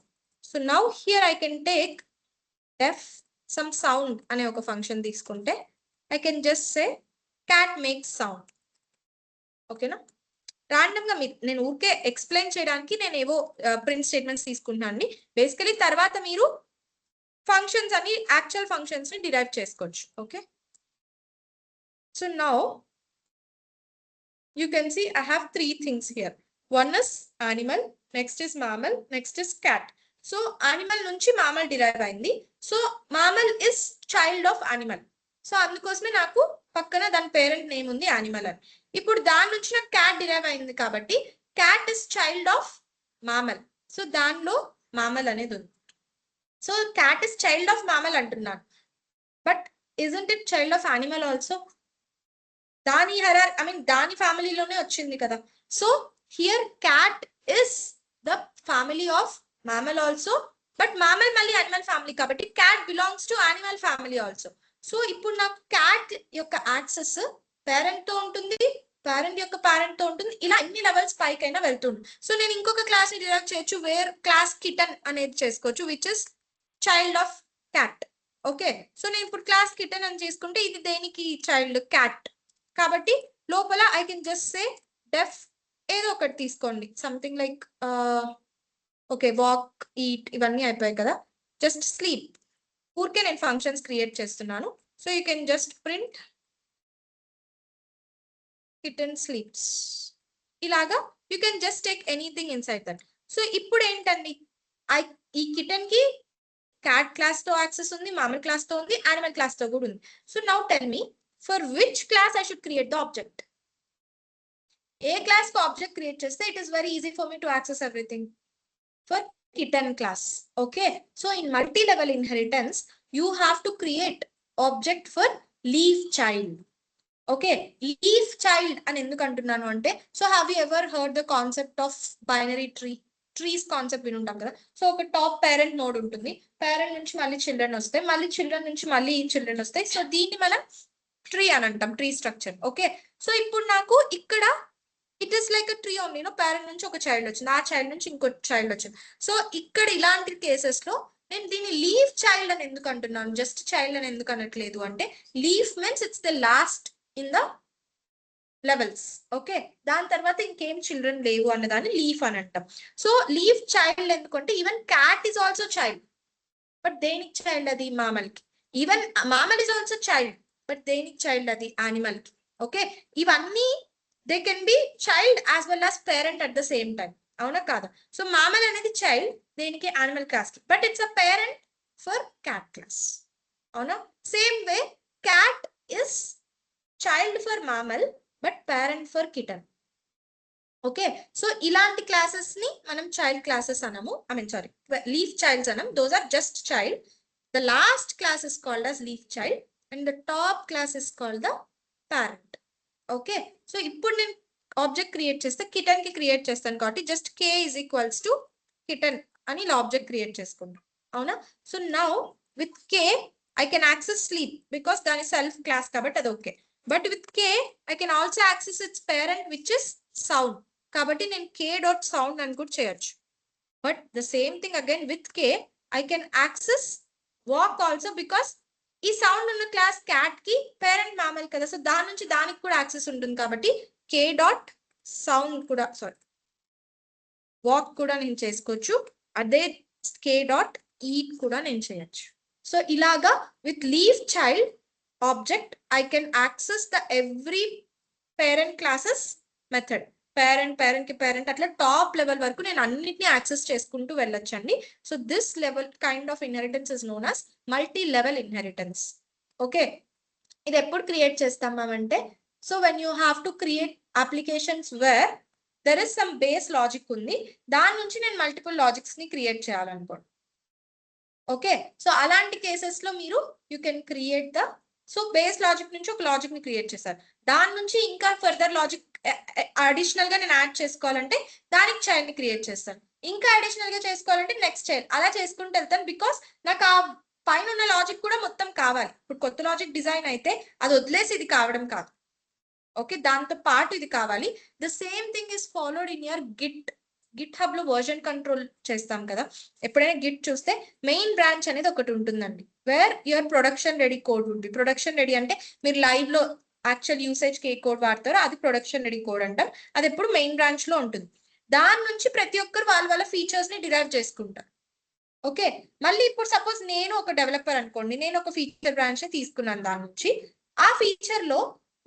So now here I can take def some sound ane oka function తీసుకుంటే I can just say cat makes sound. Okay na? Random గా నేను ఊరికే explain చేయడానికి నేను ఏవో print statements తీసుకుంటానండి. Basically తర్వాత మీరు ఫంక్షన్స్ అని యాక్చువల్ ఫంక్షన్స్ ని డిరైవ్ చేసుకోవచ్చు. Okay, so now you can see I have three things here. One is animal, next is mammal, next is cat. So animal nunchi mammal derive ayindi. So mammal is child of animal. So అందుకోసమే నాకు పక్కన దాని parent name ఉంది animal అని. ఇప్పుడు దాని నుంచి నాకు క్యాట్ డిరైవ్ అయింది కాబట్టి cat is child of mammal. So దానిలో మామల్ అనేది ఉంది. So cat is child of mammal అంటున్నాను, but isn't it child of animal also? దాని దాని ఫ్యామిలీలోనే వచ్చింది కదా. So here cat is the family of mammal also, but mammal మళ్ళీ యానిమల్ ఫ్యామిలీ కాబట్టి cat belongs to animal family also. So ఇప్పుడు నాకు క్యాట్ యొక్క యాక్సెస్ పేరెంట్ తో ఉంటుంది, పేరెంట్ యొక్క పేరెంట్ తో ఉంటుంది, ఇలా ఎన్ని లెవెల్స్ పైకైనా వెళ్తుంది. సో నేను ఇంకొక క్లాస్ ని డిరైవ్ చేయొచ్చు, వేర్ క్లాస్ కిటన్ అనేది చేసుకోవచ్చు, which is child of cat. Okay, so నేను ఇప్పుడు క్లాస్ కిటన్ అని చేసుకుంటే ఇది దేనికి చైల్డ్? క్యాట్. కాబట్టి లోపల I can just say def ఏదో ఒకటి తీసుకోండి, something like okay walk, eat, ఇవన్నీ అయిపోయాయి కదా. Just sleep. ఊరికే నేను ఫంక్షన్స్ క్రియేట్ చేస్తున్నాను. So you can just print kitten sleeps. ఇలాగా you can just take anything inside that. So ఇప్పుడు ఏంటండి, ఈ కిటన్ కి క్యాట్ క్లాస్ తో యాక్సెస్ ఉంది, మామల్ క్లాస్ తో ఉంది, యానిమల్ క్లాస్ తో కూడా ఉంది. So now tell me for which class I should create the object. A class ko object create cheste, it is very easy for me to access everything. For kitten class. Okay, so in multi-level inheritance you have to create object for leaf child. Okay, leaf child అని ఎందుకు అంటున్నాను అంటే, so have you ever heard the concept of binary tree? Trees concept విని ఉంటాం కదా. So ఒక top parent node ఉంటుంది, parent నుంచి మళ్ళీ చిల్డ్రన్ వస్తాయి, మళ్ళీ చిల్డ్రన్ నుంచి మళ్ళీ చిల్డ్రన్ వస్తాయి. సో దీన్ని మనం ట్రీ అని అంటాం, ట్రీ స్ట్రక్చర్. ఓకే, సో ఇప్పుడు నాకు ఇక్కడ it is like a tree only, parent నుంచి ఒక చైల్డ్ వచ్చింది, ఆ చైల్డ్ నుంచి ఇంకో చైల్డ్ వచ్చింది. సో ఇక్కడ ఇలాంటి కేసెస్ లో నేను దీన్ని లీఫ్ చైల్డ్ అని ఎందుకు అంటున్నాను, జస్ట్ చైల్డ్ అని ఎందుకు అనట్లేదు అంటే, leaf means it's the last in the levels. Okay, దాని తర్వాత ఇంకేం చిల్డ్రన్ లేవు అన్నదాన్ని లీఫ్ అని అంటాం. సో లీఫ్ చైల్డ్ ఎందుకంటే even cat is also child, but దేనికి చైల్డ్? అది మామల్ కి. Even మామల్ is also child, but దేనికి చైల్డ్? అది యానిమల్ కి. ఓకే, ఇవన్నీ they can be child as well as parent at the same time, అవునా కాదా? సో మామల్ అనేది చైల్డ్ దేనికి? యానిమల్ క్లాస్ కి, but it's a parent for cat class, అవునా? Same way cat is child for mammal but parent for kitten. Okay, so ఇలాంటి classes ని మనం child classes అనము, I mean sorry leaf childs అనము. Those are just child. The last class is called as leaf child and the top class is called the parent. Okay, so ఇప్పుడు నేను object create చేస్తే kitten కి create చేస్తాను కాబట్టి just k is equals to kitten అని ఇలా object create చేసుకుంటాం, అవునా? So now with k I can access sleep because దాని సెల్ఫ్ క్లాస్ కాబట్టి అది okay. But with k I can also access its parent which is sound కాబట్టి నేను k.sound అని కూడా చేయొచ్చు. But the same thing again with k I can access walk also because ఈ sound ఉన్న క్లాస్ క్యాట్ కి పేరెంట్ మ్యామల్ కదా, so దాని నుంచి దానికి కూడా యాక్సెస్ ఉంటుంది కాబట్టి k.sound కూడా సారీ వాక్ కూడా నేను చేసుకోవచ్చు, అదే k.eat కూడా నేను చేయొచ్చు. సో ఇలాగా with leaf child object I can access the every parent classes method. Parent కి పేరెంట్ అట్లా టాప్ లెవెల్ వరకు నేను అన్నిటిని యాక్సెస్ చేసుకుంటూ వెళ్ళొచ్చండి. So this level kind of inheritance is known as multi level inheritance. Okay, ఇది ఎప్పుడు క్రియేట్ చేస్తామంటే so when you have to create applications where there is some base logic ఉంది, దాని నుంచి నేను మల్టిపుల్ లాజిక్స్ ని క్రియేట్ చేయాలనుకోండి. ఓకే, సో అలాంటి కేసెస్ లో మీరు you can create the so base logic నుంచి ఒక లాజిక్ ని క్రియేట్ చేశారు, దాని నుంచి ఇంకా ఫర్దర్ లాజిక్ అడిషనల్ గా నేను యాడ్ చేసుకోవాలంటే దానికి చైల్డ్ ని క్రియేట్ చేస్తాను, ఇంకా అడిషనల్ గా చేసుకోవాలంటే నెక్స్ట్ చైల్డ్, అలా చేసుకుంటూ వెళ్తాను. బికాస్ నాకు ఆ పైన ఉన్న లాజిక్ కూడా మొత్తం కావాలి. ఇప్పుడు కొత్త లాజిక్ డిజైన్ అయితే అది వదిలేసి ఇది కావడం కాదు, ఓకే, దాంతో పాటు ఇది కావాలి. The same thing is followed in your Git hub లో వర్జన్ కంట్రోల్ చేస్తాం కదా, ఎప్పుడైనా గిట్ చూస్తే మెయిన్ బ్రాంచ్ అనేది ఒకటి ఉంటుందండి, where your production ready code ఉంటుంది. ప్రొడక్షన్ రెడీ అంటే మీరు లైవ్ లో యాక్చువల్ యూసేజ్ కి ఏ కోడ్ వాడతారో అది ప్రొడక్షన్ రెడీ కోడ్ అంటాం, అది ఎప్పుడు మెయిన్ బ్రాంచ్ లో ఉంటుంది. దాని నుంచి ప్రతి ఒక్కరు వాళ్ళ ఫీచర్స్ ని డిరైవ్ చేసుకుంటారు. ఓకే, మళ్ళీ ఇప్పుడు సపోజ్ నేను ఒక డెవలపర్ అనుకోండి, నేను ఒక ఫీచర్ బ్రాంచ్ ని తీసుకున్నాను, దాని నుంచి ఆ ఫీచర్ లో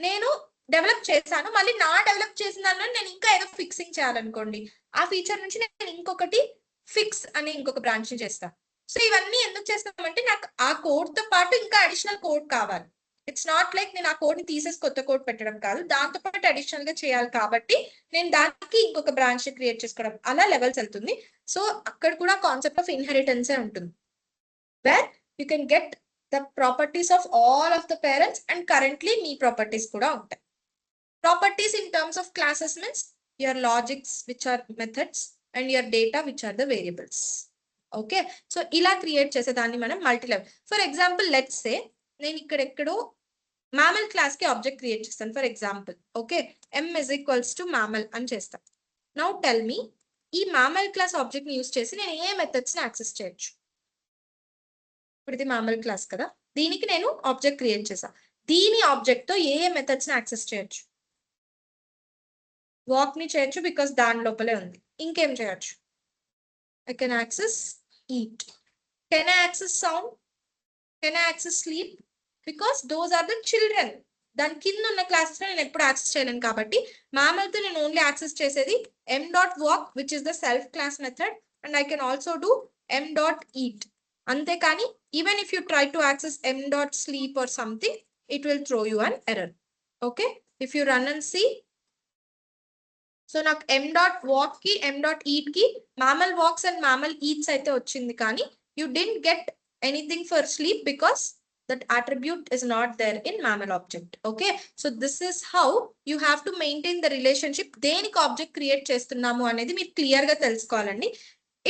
నేను డెవలప్ చేశాను, మళ్ళీ నా డెవలప్ చేసిన దానిలో నేను ఇంకా ఏదో ఫిక్సింగ్ చేయాలనుకోండి, ఆ ఫీచర్ నుంచి నేను ఇంకొకటి ఫిక్స్ అని ఇంకొక బ్రాంచ్ ని చేస్తాను. సో ఇవన్నీ ఎందుకు చేస్తామంటే నాకు ఆ కోడ్ తో పాటు ఇంకా అడిషనల్ కోడ్ కావాలి. ఇట్స్ నాట్ లైక్ నేను ఆ కోడ్ ని తీసేసి కొత్త కోడ్ పెట్టడం కాదు, దాంతో పాటు అడిషనల్ గా చేయాలి కాబట్టి నేను దానికి ఇంకొక బ్రాంచ్ ని క్రియేట్ చేసుకోవడం, అలా లెవెల్స్ వెళ్తుంది. సో అక్కడ కూడా కాన్సెప్ట్ ఆఫ్ ఇన్హెరిటెన్స్ ఉంటుంది, where you can get the properties of all of the parents and currently me properties కూడా ఉంటాయి. Properties in terms of classes means your logics which are methods and your data which are the variables. Okay, so ila create చేసేదాన్ని మనం multi level. For example let's say నేను ఇక్కడెక్కడో mammal class కి object create చేస్తాను for example. Okay, m is equals to mammal అని చేస్తాను. Now tell me ఈ mammal class object ని use చేసి నేను ఏ మెథడ్స్ ని యాక్సెస్ చేయొచ్చు. ఇప్పుడు ఇది mammal class కదా, దీనికి నేను ఆబ్జెక్ట్ క్రియేట్ చేసా, దీని ఆబ్జెక్ట్ తో ఏ మెథడ్స్ ని యాక్సెస్ చేయొచ్చు. వాక్ ని చేయొచ్చు బికాస్ దాని లోపలే ఉంది. ఇంకేం చేయొచ్చు, I can access eat, can I access sound, can I access sleep, because those are the children. దాని కింద ఉన్న క్లాసెస్ లో నేను ఎప్పుడు యాక్సెస్ చేయలేను కాబట్టి మామల్ తో నేను ఓన్లీ యాక్సెస్ చేసేది m.walk which is the self class method and I can also do m.eat. అంతేకాని even if you try to access m.sleep or something it will throw you an error. Okay, if you run and see, so నాకు m.walk కి m.eat కి mammal walks and mammal eats అయితే వచ్చింది, కానీ you didn't get anything for sleep because that attribute is not there in mammal object. Okay, so this is how you have to maintain the relationship. దేనికి object create చేస్తున్నాము అనేది మీరు clear గా తెలుసుకోవాలండి.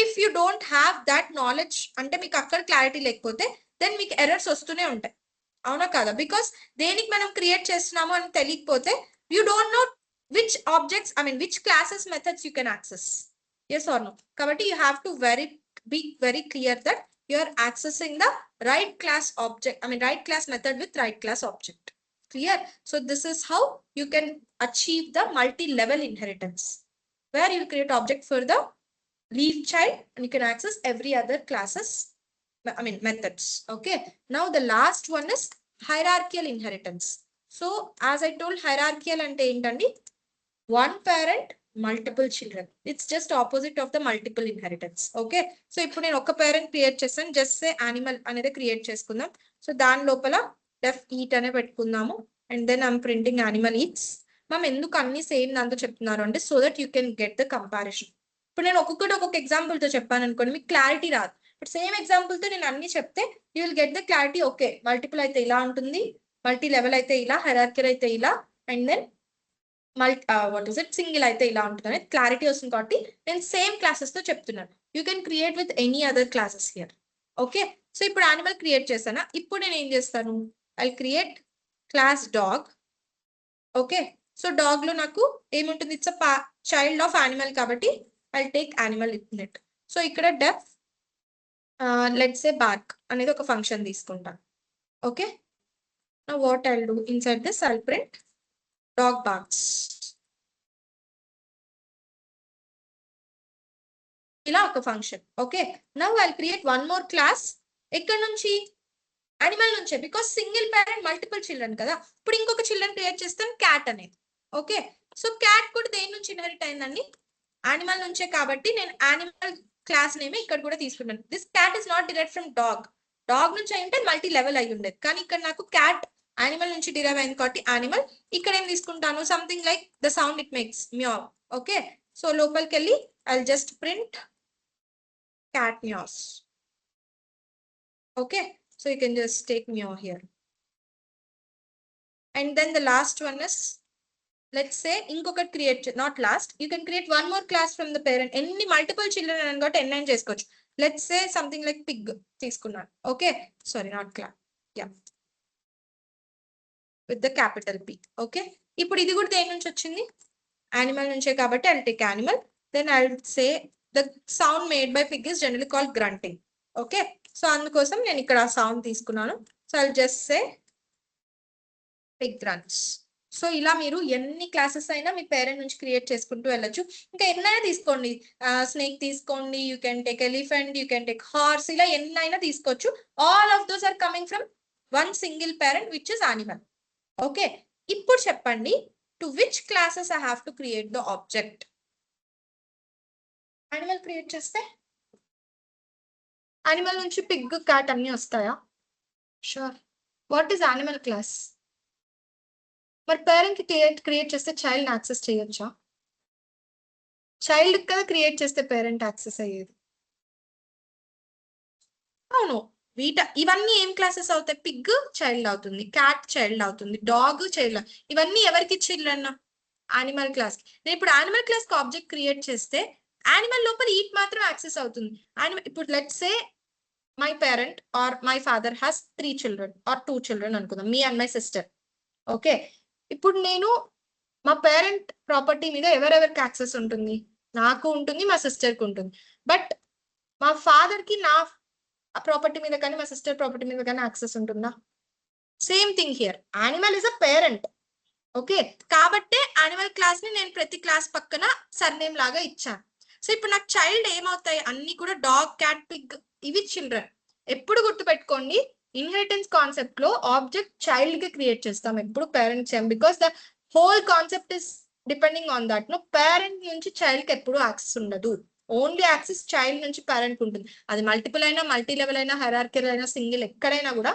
If you don't have that knowledge అంటే మీకు అక్కడ clarity లేకపోతే దెన్ మీకు ఎర్రర్స్ వస్తూనే ఉంటాయి, అవునా కదా? బికాస్ దేనికి మనం క్రియేట్ చేస్తున్నాము అని తెలియకపోతే you don't know which objects, I mean which classes methods you can access, yes or no. Kabatti you have to be very clear that you are accessing the right class object, I mean right class method with right class object. Clear? So this is how you can achieve the multi-level inheritance, where you create object for the leaf child and you can access every other classes, I mean methods. Okay, now the last one is hierarchical inheritance. So as I told, hierarchical ante entandi, one parent multiple children, it's just opposite of the multiple inheritance. Okay, so ఇప్పుడు నేను ఒక parent create చేస్తాను, just say animal అనేది create చేసుకుందాం. So దాని లోపల def eat అనే పెట్టుకుందాము and then I'm printing animal eats. Ma'am ఎందుకు అన్ని సేమ్ దాంతో చెప్తున్నారు అంటే so that you can get the comparison. ఇప్పుడు నేను ఒక్కొక్కటి ఒక్కొక్క ఎగ్జాంపుల్ తో చెప్పాను అనుకోండి మీకు క్లారిటీ రాదు. ఇప్పుడు సేమ్ ఎగ్జాంపుల్ తో నేను అన్ని చెప్తే you will get the clarity. Okay multiple అయితే ఇలా ఉంటుంది, మల్టీ లెవెల్ అయితే ఇలా, హెరార్కిల్ అయితే ఇలా, and then what is it single అయితే ఇలా ఉంటుంది అనేది క్లారిటీ వస్తుంది. కాబట్టి నేను సేమ్ క్లాసెస్ తో చెప్తున్నాను. You can create with any other classes here. Okay so ఇప్పుడు యానిమల్ క్రియేట్ చేశానా, ఇప్పుడు నేను ఏం చేస్తాను, I create class dog. Okay so dog లో నాకు ఏముంటుంది, it's a child of animal కాబట్టి I take animal in it. So ఇక్కడ డెఫ్ లెట్స్ సే బార్క్ అనేది ఒక ఫంక్షన్ తీసుకుంటాను. Okay now what I'll do inside this I'll print dog barks. ఇలా ఒక function. Okay now I'll create one more class. ఎక్కడ నుంచి, animal నుంచే, because single parent multiple children కదా. ఇప్పుడు ఇంకొక చిల్డ్రన్ క్రియేట్ చేస్తాను క్యాట్ అనేది. ఓకే సో క్యాట్ కూడా దేని నుంచి ఇన్హెరిట్ అయిందండి, యానిమల్ నుంచే. కాబట్టి నేను యానిమల్ క్లాస్ నేమ్ ఇక్కడ కూడా తీసుకున్నాను. This cat is not derive from dog. Dog నుంచి అయి ఉంటే మల్టీ లెవెల్ అయి ఉండేది, కానీ ఇక్కడ నాకు క్యాట్ యానిమల్ నుంచి డిరైవ్ అయింది కాబట్టి యానిమల్. ఇక్కడ ఏం తీసుకుంటాను, something like the sound it makes meow. Okay so లోపలికి వెళ్ళి I just print cat meows. Okay, so you can just take meow here. And then the last one is, let's say incokat create, not last, you can create one more class from the parent. Any multiple children and got n cheskochu. Let's say something like pig తీసుకున్నాను. Okay, sorry, not class. Yeah, with the capital P. Okay, ఇప్పుడు ఇది కూడా దేని నుంచి వచ్చింది, animal నుంచే కాబట్టి I'll take animal. Then I'll say the sound made by pig is generally called grunting. Okay, so అందుకోసం నేను ఇక్కడ సౌండ్ తీసుకున్నాను. So I'll just say pig grunts. So ఇలా మీరు ఎన్ని క్లాసెస్ అయినా మీ పేరెంట్ నుంచి క్రియేట్ చేసుకుంటూ వెళ్ళొచ్చు. ఇంకా ఎన్నైనా తీసుకోండి, స్నేక్ తీసుకోండి, you can take elephant, you can take horse, ఇలా ఎన్నైనా తీసుకోవచ్చు. All of those are coming from one single parent which is animal. Okay ఇప్పుడు చెప్పండి, to which classes I have to create the object. Animal create చేస్తే animal నుంచి pig, cat అన్ని వస్తాయా? Sure. What is animal class? మరి parent కి create చేస్తే child access చేయొచ్చా? చైల్డ్ కదా క్రియేట్ చేస్తే పేరెంట్ యాక్సెస్ అయ్యేది. అవును, ఇవన్నీ ఏం క్లాసెస్ అవుతాయి, పిగ్ చైల్డ్ అవుతుంది, క్యాట్ చైల్డ్ అవుతుంది, డాగ్ చైల్డ్. ఇవన్నీ ఎవరికి చిల్డ్రన్, యానిమల్ క్లాస్. నేను ఇప్పుడు యానిమల్ క్లాస్ కి ఆబ్జెక్ట్ క్రియేట్ చేస్తే యానిమల్ లోపల ఈట్ మాత్రం యాక్సెస్ అవుతుంది. ఇప్పుడు let's say my parent or my father has 3 children or 2 children అనుకుందాం, me and my sister. Okay ఇప్పుడు నేను మా పేరెంట్ ప్రాపర్టీ మీద ఎవరెవరికి యాక్సెస్ ఉంటుంది, నాకు ఉంటుంది, మా సిస్టర్ కి ఉంటుంది. బట్ మా ఫాదర్ కి నా ప్రాపర్టీ మీద కానీ మా సిస్టర్ ప్రాపర్టీ మీద కానీ యాక్సెస్ ఉంటుందా? Same thing here, animal is a parent. Okay కాబట్టి యానిమల్ క్లాస్ ని నేను ప్రతి క్లాస్ పక్కన సర్నేమ్ లాగా ఇచ్చాను. సో ఇప్పుడు నాకు చైల్డ్ ఏమవుతాయి, అన్ని కూడా డాగ్, క్యాట్, పిగ్, ఇవి చిల్డ్రన్. ఎప్పుడు గుర్తుపెట్టుకోండి, ఇన్హెరిటెన్స్ కాన్సెప్ట్ లో ఆబ్జెక్ట్ చైల్డ్ కి క్రియేట్ చేస్తాం, ఎప్పుడు పేరెంట్ చేయం. Because the whole concept is depending on that. No parent నుంచి చైల్డ్ కి ఎప్పుడు యాక్సెస్ ఉండదు, ఓన్లీ యాక్సెస్ చైల్డ్ నుంచి పేరెంట్ ఉంటుంది. అది మల్టిపుల్ అయినా, మల్టీ లెవెల్ అయినా, హెరార్కిల్ అయినా, సింగిల్, ఎక్కడైనా కూడా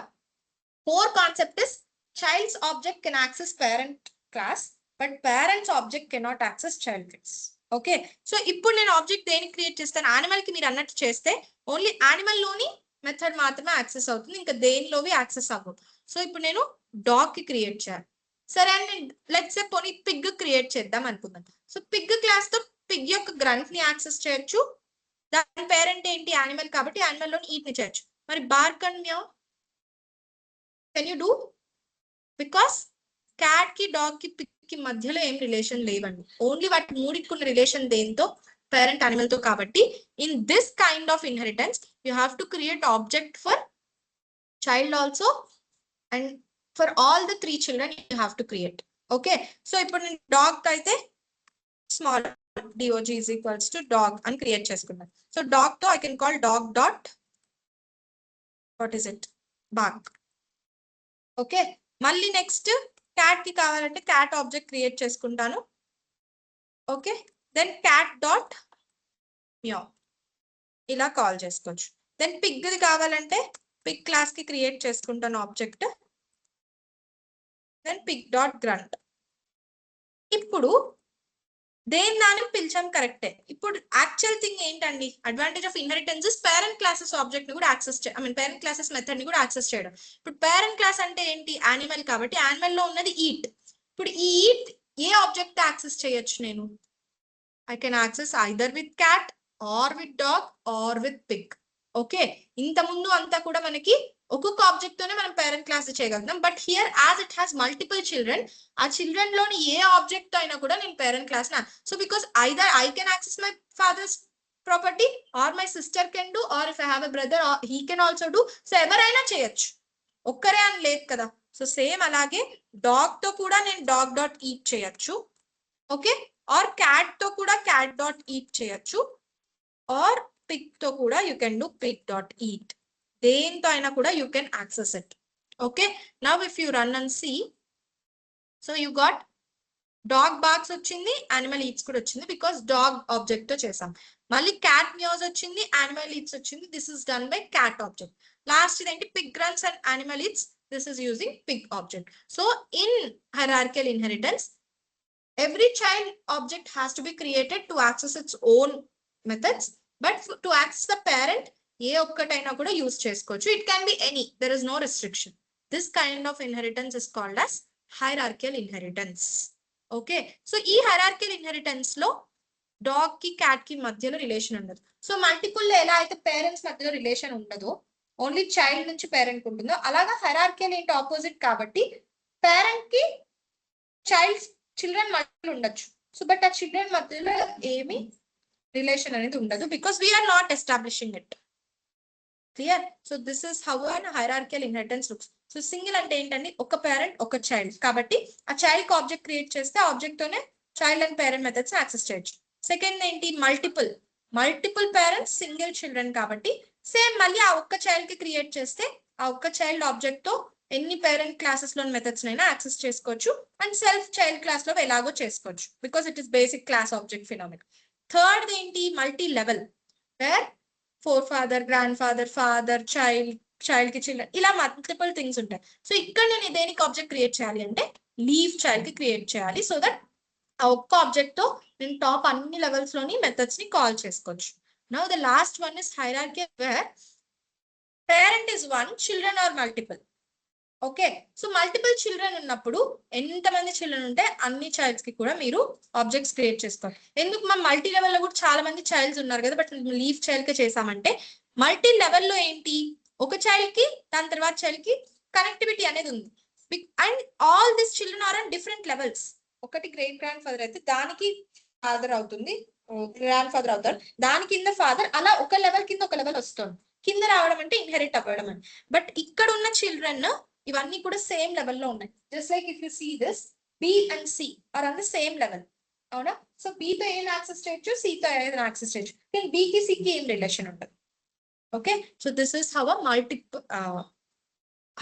core concept is child's object can access parent class, but parent's object cannot access child class. Okay so ఇప్పుడు నేను ఆబ్జెక్ట్ దేనికి క్రియేట్ చేస్తాను, యానిమల్ కి మీరు అన్నట్టు చేస్తే ఓన్లీ యానిమల్ లోని మెథడ్ మాత్రమే యాక్సెస్ అవుతుంది, ఇంకా దేనిలోవి యాక్సెస్ అవ్వదు. సో ఇప్పుడు నేను డాగ్ కి క్రియేట్ చేయాలి. సరే అండి, లెట్స్ సే పోనీ పిగ్ క్రియేట్ చేద్దాం అనుకుందాం. సో పిగ్ క్లాస్ తో పిగ్ యొక్క గ్రంట్ ని యాక్సెస్ చేయొచ్చు, దాని పేరెంట్ ఏంటి యానిమల్ కాబట్టి యానిమల్ లోని ఈట్ ని చేయొచ్చు. మరి bark and meow can you do? Because cat కి, డాగ్ కి, పిగ్ కి మధ్యలో ఏం రిలేషన్ లేవండి, ఓన్లీ వాటి మూడిక్కున్న రిలేషన్ దేంతో, పేరెంట్ యానిమల్ తో. కాబట్టి in this kind of inheritance you have to create object for child also and for all the 3 children you have to create. Okay so ఇప్పుడు నేను డాగ్ అయితే small dog is equals to dog అని క్రియేట్ చేసుకున్నాను. సో dog తో I can call dog dot what is it, bark. Okay మళ్ళీ next cat కి కావాలంటే క్యాట్ ఆబ్జెక్ట్ క్రియేట్ చేసుకుంటాను. Okay then cat dot meow ఇలా కాల్ చేసుకోవచ్చు. దెన్ పిగ్ ది కావాలంటే పిగ్ క్లాస్ కి క్రియేట్ చేసుకుంటాను object, then pig dot grunt ఇప్పుడు దేని దాన్ని పిలిచాం కరెక్టే. ఇప్పుడు యాక్చువల్ థింగ్ ఏంటండి, advantage of inheritance parent classes object ని కూడా యాక్సెస్ పేరెంట్ క్లాసెస్ మెథడ్ ని కూడా యాక్సెస్ చేయడం. ఇప్పుడు పేరెంట్ క్లాస్ అంటే ఏంటి, యానిమల్ కాబట్టి యానిమల్ లో ఉన్నది ఈట్. ఇప్పుడు ఈ ఈట్ ఏ ఆబ్జెక్ట్ యాక్సెస్ చేయొచ్చు నేను, I can access either with cat or with dog or with pig. Okay, ఇంత ముందు అంతా కూడా మనకి ఒక్కొక్క ఆబ్జెక్ట్ తోనే మనం పేరెంట్ క్లాస్ చేయగలుగుతాం. But here as it has multiple children, ఆ చిల్డ్రన్ లోని ఏ ఆబ్జెక్ట్ తో అయినా కూడా నేను parent class so because either I can access my father's property or my sister can do or if I have a brother he can also do. So ఎవరైనా చేయొచ్చు, ఒక్కరే అని లేదు కదా. సో సేమ్ అలాగే డాగ్ తో కూడా నేను డాగ్ డాట్ ఈట్ చేయొచ్చు. ఓకే, ఆర్ క్యాట్ తో కూడా క్యాట్ డాట్ ఈట్ చేయొచ్చు, ఆర్ పిగ్ తో కూడా you can do pig dot eat. దేంతో అయినా కూడా you can access it. Okay, now if you run and see, so you got dog barks వచ్చింది, యానిమల్ ఈట్స్ కూడా వచ్చింది బికాస్ డాగ్ ఆబ్జెక్ట్ తో చేసాం. మళ్ళీ క్యాట్ మ్యూస్ వచ్చింది, యానిమల్ ఈట్స్ వచ్చింది, this is done by cat object. Last ఇదేంటి, Pig runs and animal eats, this is using Pig object. So in hierarchical inheritance every child object has to be created to access its own methods, but to access the parent ఏ ఒక్కటైనా కూడా use చేసుకోవచ్చు. It can be any, there is no restriction. This kind of inheritance is called as hierarchical inheritance. Okay, so ఈ hierarchical inheritance లో dog కి cat కి మధ్యలో relation ఉండదు. సో మల్టిపుల్ లో ఎలా అయితే పేరెంట్స్ మధ్యలో రిలేషన్ ఉండదో, ఓన్లీ చైల్డ్ నుంచి పేరెంట్ ఉంటుందో, అలాగా హైరార్కికల్ ఏంటి ఆపోజిట్ కాబట్టి పేరెంట్ కి చైల్డ్ చిల్డ్రన్ మధ్యలో ఉండొచ్చు. సో బట్ ఆ చిల్డ్రన్ మధ్యలో ఏమి రిలేషన్ అనేది ఉండదు because we're not establishing it. Clear? So this is how an hierarchical inheritance looks. So single అంటే ఏంటండి, ఒక పేరెంట్ ఒక చైల్డ్ కాబట్టి ఆ చైల్డ్ కి ఆబ్జెక్ట్ క్రియేట్ చేస్తే ఆబ్జెక్ట్ తోనే child and parent methods access చేయొచ్చు. సెకండ్ ఏంటి, మల్టిపుల్ పేరెంట్స్ సింగిల్ చిల్డ్రన్ కాబట్టి సేమ్ మళ్ళీ ఆ ఒక్క చైల్డ్ కి క్రియేట్ చేస్తే ఆ ఒక్క చైల్డ్ ఆబ్జెక్ట్ తో ఎన్ని పేరెంట్ క్లాసెస్ లోని మెథడ్స్ అయినా యాక్సెస్ చేసుకోవచ్చు అండ్ సెల్ఫ్ చైల్డ్ క్లాస్ లో ఎలాగో చేసుకోవచ్చు because it is basic class object phenomena. Third ఏంటి, multi level, where for father, grandfather, father, child కి చిల్డ్రన్, ఇలా మల్టిపుల్ థింగ్స్ ఉంటాయి. సో ఇక్కడ నేను దేనికి ఆబ్జెక్ట్ క్రియేట్ చేయాలి అంటే లీవ్ చైల్డ్ కి క్రియేట్ చేయాలి. సో దట్ ఆ ఒక్క ఆబ్జెక్ట్ తో నేను టాప్ అన్ని లెవెల్స్ లోని మెథడ్స్ ని కాల్ చేసుకోవచ్చు. Now the last one is hierarchy where parent is one, children are multiple. Okay, so multiple children ఉన్నప్పుడు ఎంతమంది చిల్డ్రన్ ఉంటే అన్ని చైల్డ్స్ కి కూడా మీరు ఆబ్జెక్ట్స్ క్రియేట్ చేసుకోవాలి. ఎందుకు మనం మల్టీ లెవెల్ లో కూడా చాలా మంది చైల్డ్స్ ఉన్నారు కదా, బట్ లీవ్ చైల్డ్ కి చేసామంటే మల్టీ లెవెల్ లో ఏంటి, ఒక చైల్డ్ కి దాని తర్వాత చైల్డ్ కి కనెక్టివిటీ అనేది ఉంది and all this children are on different levels. ఒకటి గ్రేట్ గ్రాండ్ ఫాదర్ అయితే దానికి ఫాదర్ అవుతుంది, గ్రాండ్ ఫాదర్ అవుతారు, దాని కింద ఫాదర్, అలా ఒక లెవెల్ కింద ఒక లెవెల్ వస్తుంది. కింద రావడం అంటే ఇన్హెరిట్ అవ్వడం అని. బట్ ఇక్కడ ఉన్న చిల్డ్రన్ ఇవన్నీ కూడా సేమ్ లెవెల్లో ఉన్నాయి. Just like if you see this, B and C are on the same level. అవునా? సో బి తో ఏం యాక్సెస్ చేయొచ్చు, సి తో ఏదైనా యాక్సెస్ చేయొచ్చు, కానీ బి కి సి కి ఏం రిలేషన్ ఉంటుంది. Okay, so this is how a multiple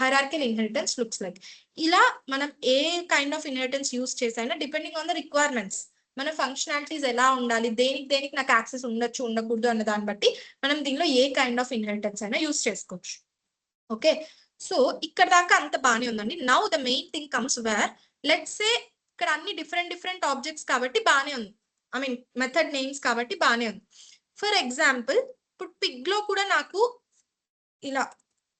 hierarchical inheritance looks like. ఇలా మనం ఏ కైండ్ ఆఫ్ ఇన్హెరిటెన్స్ యూస్ చేసైనా డిపెండింగ్ ఆన్ ద రిక్వైర్మెంట్స్, మన ఫంక్షనాలిటీస్ ఎలా ఉండాలి, దేనికి నాకు యాక్సెస్ ఉండొచ్చు ఉండకూడదు అన్న దాన్ని బట్టి మనం దీనిలో ఏ కైండ్ ఆఫ్ ఇన్హెరిటెన్స్ అయినా యూస్ చేసుకోవచ్చు. ఓకే, సో ఇక్కడ దాకా అంత బాగానే ఉందండి. Now the main thing comes where let's say ఇక్కడ అన్ని డిఫరెంట్ ఆబ్జెక్ట్స్ కాబట్టి బాగానే ఉంది, మెథడ్ నేమ్స్ కాబట్టి బాగానే ఉంది. ఫర్ ఎగ్జాంపుల్ ఇప్పుడు పిగ్ లో కూడా నాకు ఇలా